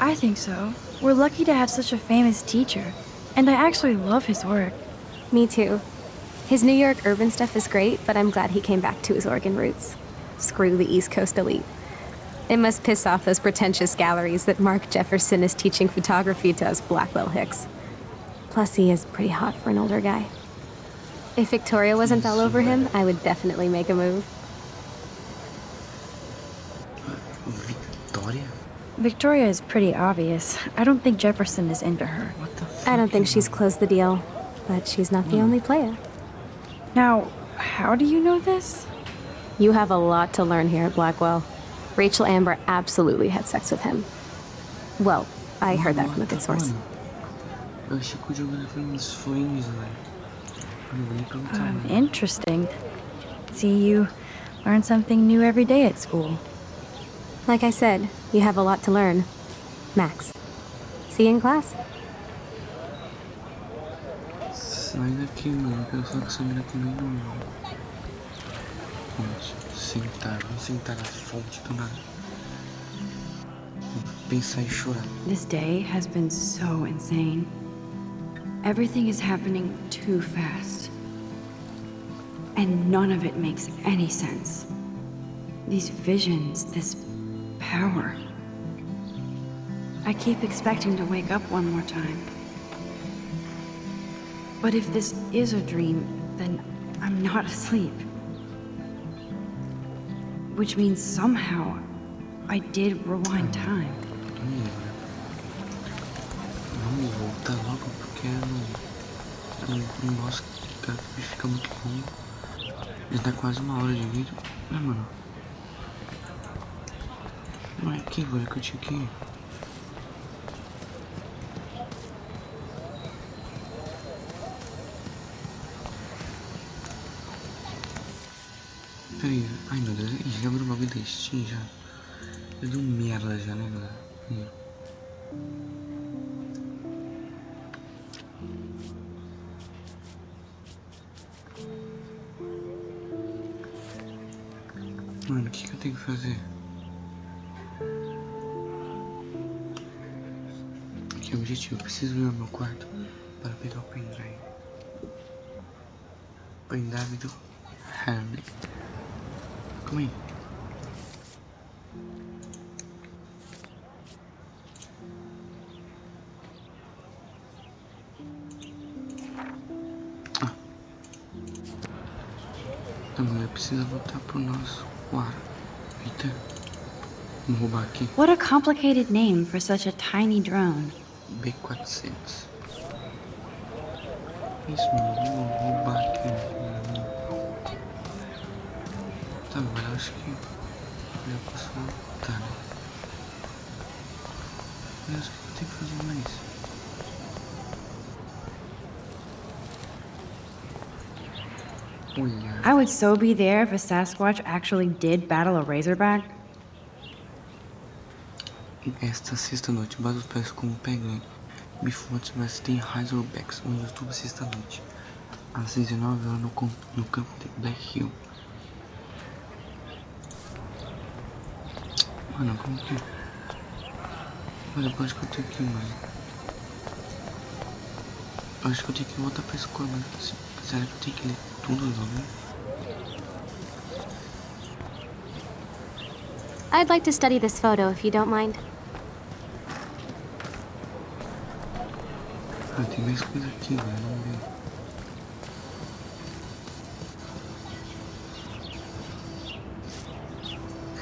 Speaker 2: I think so. We're lucky to have such a famous teacher. And I actually love his work.
Speaker 9: Me too. His New York urban stuff is great, but I'm glad he came back to his Oregon roots. Screw the East Coast elite. It must piss off those pretentious galleries that Mark Jefferson is teaching photography to us Blackwell hicks. Plus, he is pretty hot for an older guy. If Victoria wasn't all over him, I would definitely make a move.
Speaker 2: Victoria is pretty obvious. I don't think Jefferson is into her.
Speaker 9: I don't think she's closed the deal, but she's not the only player.
Speaker 2: Now, how do you know this?
Speaker 9: You have a lot to learn here at Blackwell. Rachel Amber absolutely had sex with him. Well, I heard that from a good source.
Speaker 1: Eu achei que o jogo era uns flames, velho.
Speaker 6: Interesting. See, you learn something new every day at school.
Speaker 9: Like I said, you have a lot to learn. Max. See you in class.
Speaker 1: Sai daqui, mano. Eu quero falar com essa menina também não. Fonte. Sentar. Vamos sentar na fonte do nada. Pensar e chorar.
Speaker 2: This day has been so insane. Everything is happening too fast. And none of it makes any sense. These visions, this power. I keep expecting to wake up one more time. But if this is a dream, then I'm not asleep. Which means somehow I did rewind time.
Speaker 1: Vamos voltar logo porque eu não gosto que fica muito longo. Já dá quase 1 hora de vídeo, né, mano? Não é aqui, velho, que eu tinha que ir. Peraí, ai meu Deus, já abriu o bagulho da Steam já. Já deu merda já, né, galera? Aí. Mano, o que eu tenho que fazer? Aqui é o objetivo, eu preciso ir ao meu quarto para pegar o pendrive. Pendrive do Harry. Calma aí. Então, eu preciso voltar pro nosso quarto. Eita. Vamos roubar aqui.
Speaker 2: What a complicated name for such a tiny drone.
Speaker 1: B400. Isso, mano. Vou roubar aqui. Tá, agora eu acho que já posso voltar, né? Eu acho que eu tenho que fazer mais.
Speaker 2: I would so be there if a Sasquatch actually did battle a Razorback.
Speaker 1: Esta sexta-noite, base os pés como peguei. Bifontes, mas tem Razorbacks no YouTube sexta-noite. Às 19 horas no campo de Black Hill. Mano, como que... Olha, eu acho que eu tenho que ir, mano. Eu acho que eu tenho que voltar pra escola, mas... Será que eu tenho que ler tudo logo?
Speaker 9: I'd like to study this photo, if you don't mind.
Speaker 1: Ah, tem mais coisa aqui, velho. Vamos ver.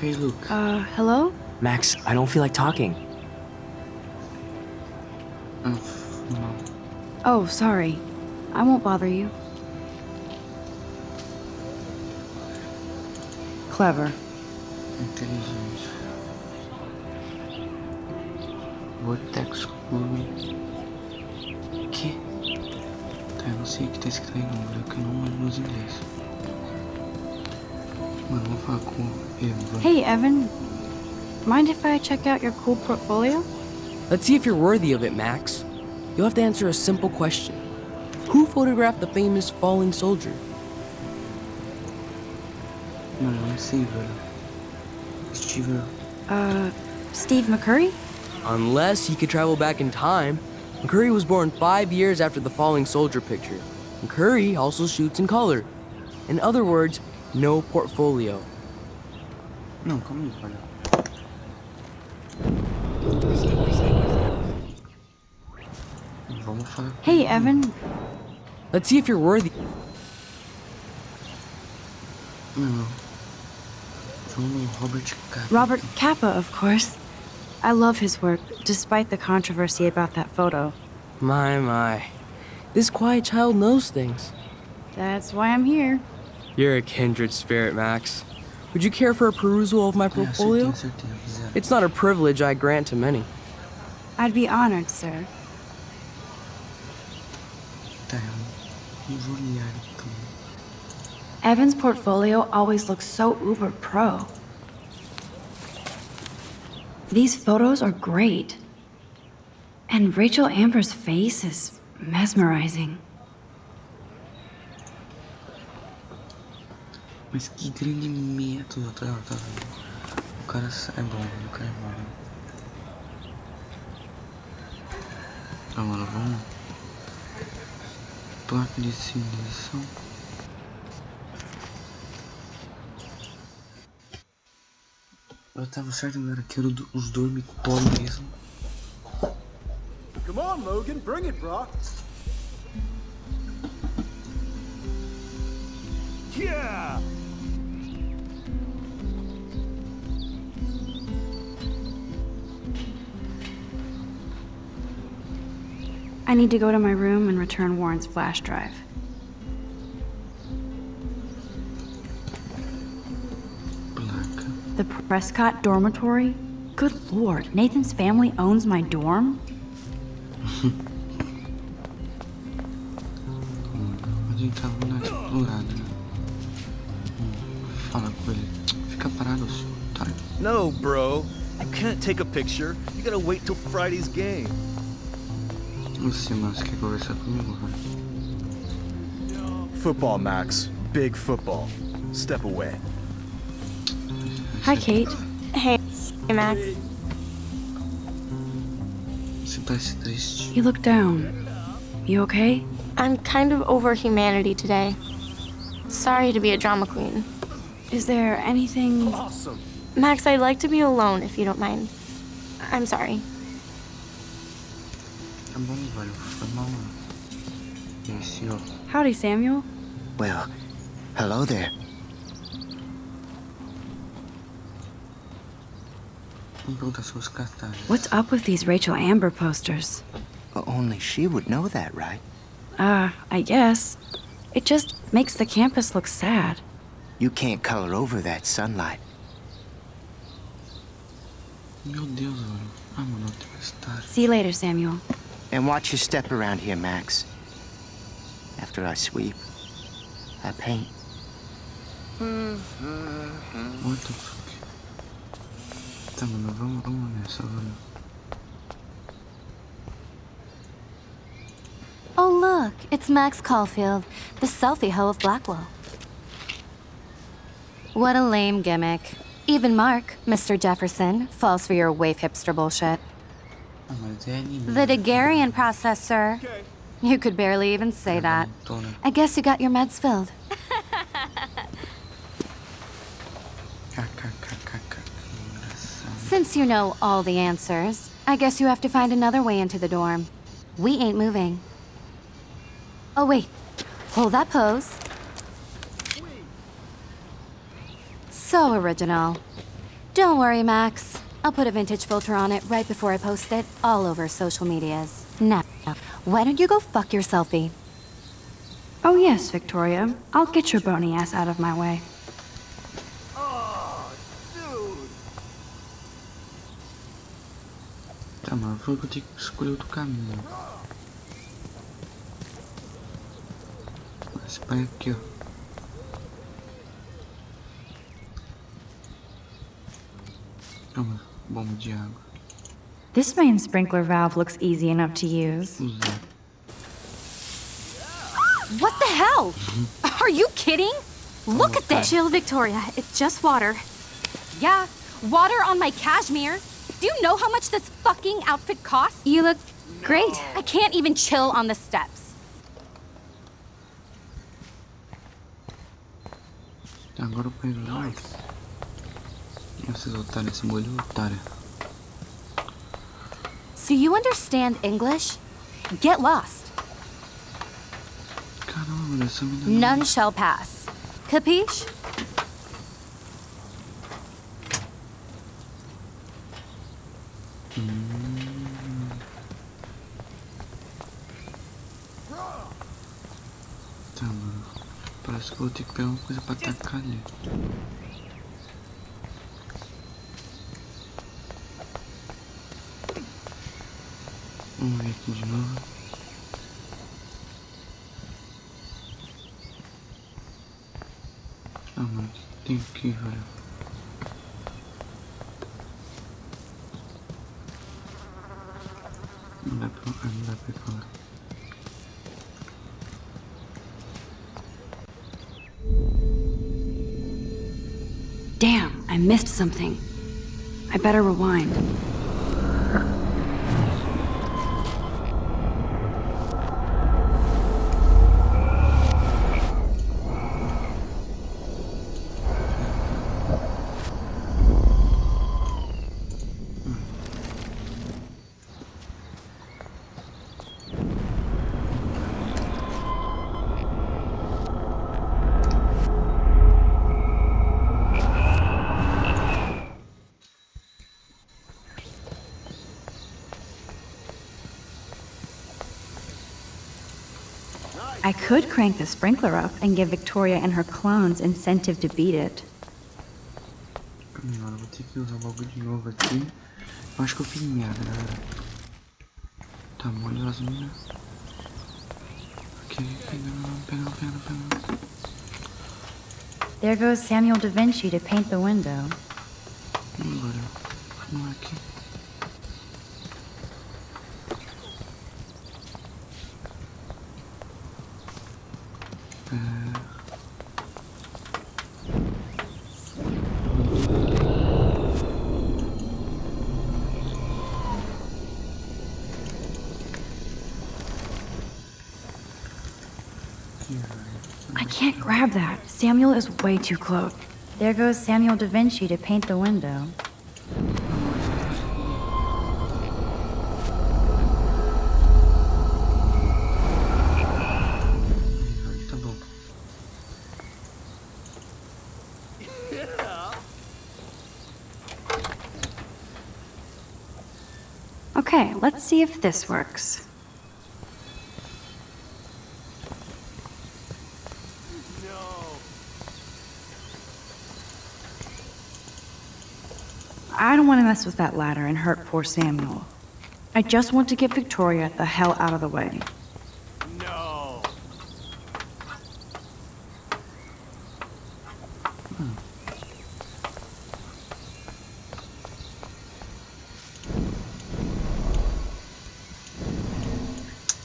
Speaker 1: Hey, Luke.
Speaker 2: Hello?
Speaker 7: Max, I don't feel like talking.
Speaker 1: No.
Speaker 2: Oh, sorry. I won't bother you. Clever.
Speaker 1: Inteligente. Vortex Clube. Que? Tá, eu não sei o que tá escrito aí não, velho, que eu não mando nos inglês. Mano, vou falar com o Evan.
Speaker 2: Hey, Evan. Mind if I check out your cool portfolio?
Speaker 14: Let's see if you're worthy of it, Max. You'll have to answer a simple question. Who photographed the famous falling soldier?
Speaker 1: Mano, eu não sei, velho.
Speaker 2: Steve McCurry?
Speaker 14: Unless he could travel back in time. McCurry was born 5 years after the falling soldier picture. McCurry also shoots in color. In other words, no portfolio.
Speaker 1: Não, calma aí, velho. Vamos falar.
Speaker 2: Hey, Evan.
Speaker 14: Let's see if you're worthy.
Speaker 1: Não. Vamos Robert Capa.
Speaker 2: Robert Capa, of course. I love his work, despite the controversy about that photo.
Speaker 14: My. This quiet child knows things.
Speaker 2: That's why I'm here.
Speaker 14: You're a kindred spirit, Max. Would you care for a perusal of my portfolio? It's not a privilege I grant to many.
Speaker 2: I'd be honored, sir.
Speaker 1: Tá, Eu vou olhar então.
Speaker 6: Evan's portfolio always looks so uber pro. These photos are great. And Rachel Amber's face is mesmerizing.
Speaker 1: Mas que grande método, tá vendo? O cara é bom, o cara é bom. Tá, mano, vamos. Placa de simulação. Eu tava certo, galera, que era os dormitórios mesmo.
Speaker 15: Come on, Logan, bring it, bro. Yeah.
Speaker 6: I need to go to my room and return Warren's flash drive.
Speaker 1: Placa.
Speaker 6: The Prescott dormitory? Good lord, Nathan's family owns my dorm?
Speaker 1: A gente tava na explorada, né? Fala com ele. Fica parado, seu otário.
Speaker 13: No, bro. You can't take a picture. You gotta wait till Friday's game.
Speaker 1: Você, mas quer conversar comigo, velho?
Speaker 13: Football, Max. Big football. Step away.
Speaker 6: Hi, Kate.
Speaker 5: Hey, Max.
Speaker 1: Você parece triste.
Speaker 6: You look down. You okay?
Speaker 5: I'm kind of over humanity today. Sorry to be a drama queen.
Speaker 6: Is there anything...
Speaker 13: Awesome.
Speaker 5: Max, I'd like to be alone if you don't mind. I'm sorry.
Speaker 1: Tá bom, velho. Foi mal. Inicio.
Speaker 6: Howdy, Samuel.
Speaker 16: Well, hello there.
Speaker 1: Vamos perguntar sobre os cartazes.
Speaker 6: What's up with these Rachel Amber posters?
Speaker 16: Only she would know that, right?
Speaker 6: I guess. It just makes the campus look sad.
Speaker 16: You can't color over that sunlight.
Speaker 1: Meu Deus, velho. Ah, mano, eu tenho que estar.
Speaker 6: See you later, Samuel.
Speaker 16: And watch your step around here, Max. After I sweep, I paint.
Speaker 1: What the fuck? Tá, mano, vamos nessa, velho.
Speaker 4: Oh, look, it's Max Caulfield, the selfie hoe of Blackwell. What a lame gimmick. Even Mark, Mr. Jefferson, falls for your wave hipster bullshit.
Speaker 1: Ah, mas é anime.
Speaker 4: The Daguerrean process, sir. You could barely even say that. I guess you got your meds filled. Since you know all the answers, I guess you have to find another way into the dorm. We ain't moving. Oh, wait. Hold that pose. So original. Don't worry, Max. I'll put a vintage filter on it right before I post it all over social medias. Now, why don't you go fuck your selfie?
Speaker 6: Oh yes, Victoria. I'll get your bony ass out of my way.
Speaker 1: Tá, mano, foi que eu tenho que escolher outro caminho. Esse pai aqui, ó. Calma, bomba de água.
Speaker 6: This main sprinkler valve looks easy enough to use.
Speaker 4: What the hell? Are you kidding? Look at this.
Speaker 9: Chill, Victoria. It's just water.
Speaker 4: Yeah, water on my cashmere. Do you know how much this fucking outfit costs?
Speaker 9: You look great.
Speaker 4: I can't even chill on the steps.
Speaker 1: Agora eu pego mais. Esses otários, esse molho otário.
Speaker 4: So you understand English? Get lost.
Speaker 1: Caramba, essa menina.
Speaker 4: None shall pass. Capiche?
Speaker 1: Tá, mano. Parece que eu vou ter que pegar uma coisa pra atacar ali. Vamos ver aqui de novo. mano, o que tem aqui, velho? Não dá pra ir pra lá.
Speaker 2: Damn, I missed something. I better rewind. I could crank the sprinkler up and give Victoria and her clones incentive to beat it.
Speaker 1: Agora vou ter que usar o bagulho de novo aqui. Eu acho que eu fiz merda, galera. Tá molhosa, né? Ok, pega.
Speaker 6: There goes Samuel da Vinci to paint the window.
Speaker 1: Agora, vamos aqui.
Speaker 6: I can't grab that. Samuel is way too close. There goes Samuel da Vinci to paint the window.
Speaker 1: Tá bom.
Speaker 2: Okay, let's see if this works. I don't want to mess with that ladder and hurt poor Samuel. I just want to get Victoria the hell out of the way.
Speaker 10: No.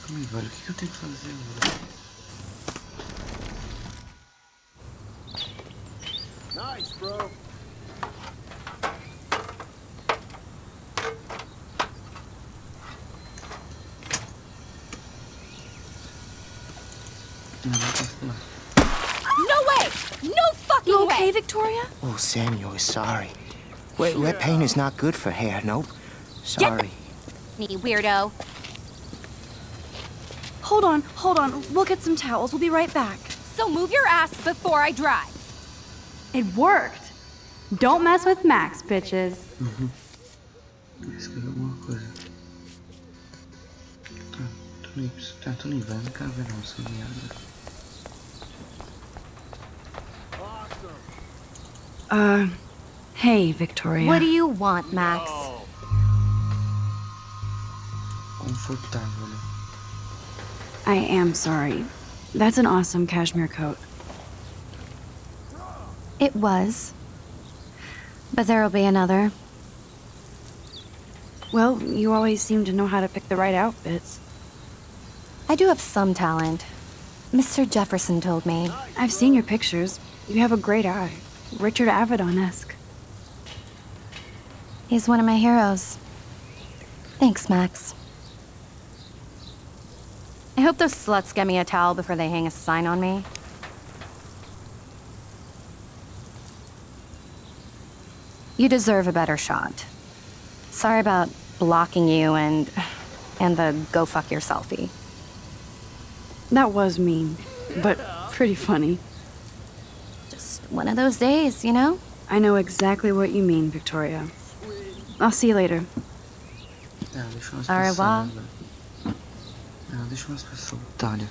Speaker 1: Calma aí, velho. O que eu tenho que fazer agora?
Speaker 15: Nice, bro.
Speaker 4: No way! No fucking
Speaker 6: You
Speaker 4: way!
Speaker 6: okay, Victoria?
Speaker 16: Oh, Samuel is sorry. Wet paint is not good for hair, nope. Sorry.
Speaker 4: Me weirdo.
Speaker 6: Hold on. We'll get some towels. We'll be right back.
Speaker 4: So move your ass before I drive.
Speaker 2: It worked. Don't mess with Max, bitches.
Speaker 1: Escrevi alguma coisa. Tô no inverno, não quero ver não, essa merda.
Speaker 2: Hey, Victoria.
Speaker 4: What do you want, Max?
Speaker 1: Confortável.
Speaker 2: I am sorry. That's an awesome cashmere coat.
Speaker 4: It was. But there'll be another.
Speaker 2: Well, you always seem to know how to pick the right outfits.
Speaker 4: I do have some talent. Mr. Jefferson told me.
Speaker 2: I've seen your pictures. You have a great eye. Richard Avedon-esque.
Speaker 4: He's one of my heroes. Thanks, Max. I hope those sluts get me a towel before they hang a sign on me. You deserve a better shot. Sorry about blocking you and the go fuck your selfie.
Speaker 2: That was mean, but pretty funny.
Speaker 4: Just one of those days, you know?
Speaker 2: I know exactly what you mean, Victoria. I'll see you later.
Speaker 4: Au revoir.
Speaker 1: Deixa eu passar, otária.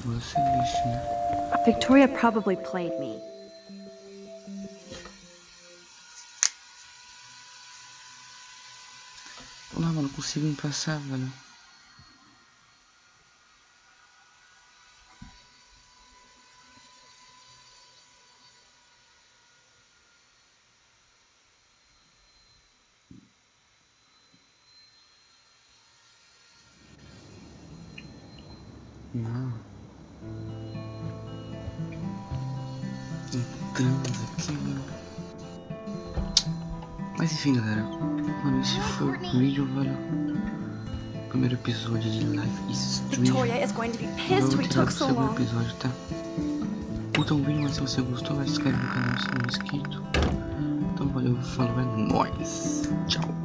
Speaker 1: Você mexe, né?
Speaker 2: Victoria probably played me.
Speaker 1: Não, mano, não consigo me passar, velho. Não. Entramos aqui. Mas enfim, galera. Mano, esse foi o vídeo, velho. Primeiro episódio de Life is Strange.
Speaker 6: Victoria is going to be pissed we took so long.
Speaker 1: Episódio, tá? Curta o vídeo, mas se você gostou, vai se inscrever no canal se não é inscrito. Então valeu, falou, é nóis. Tchau.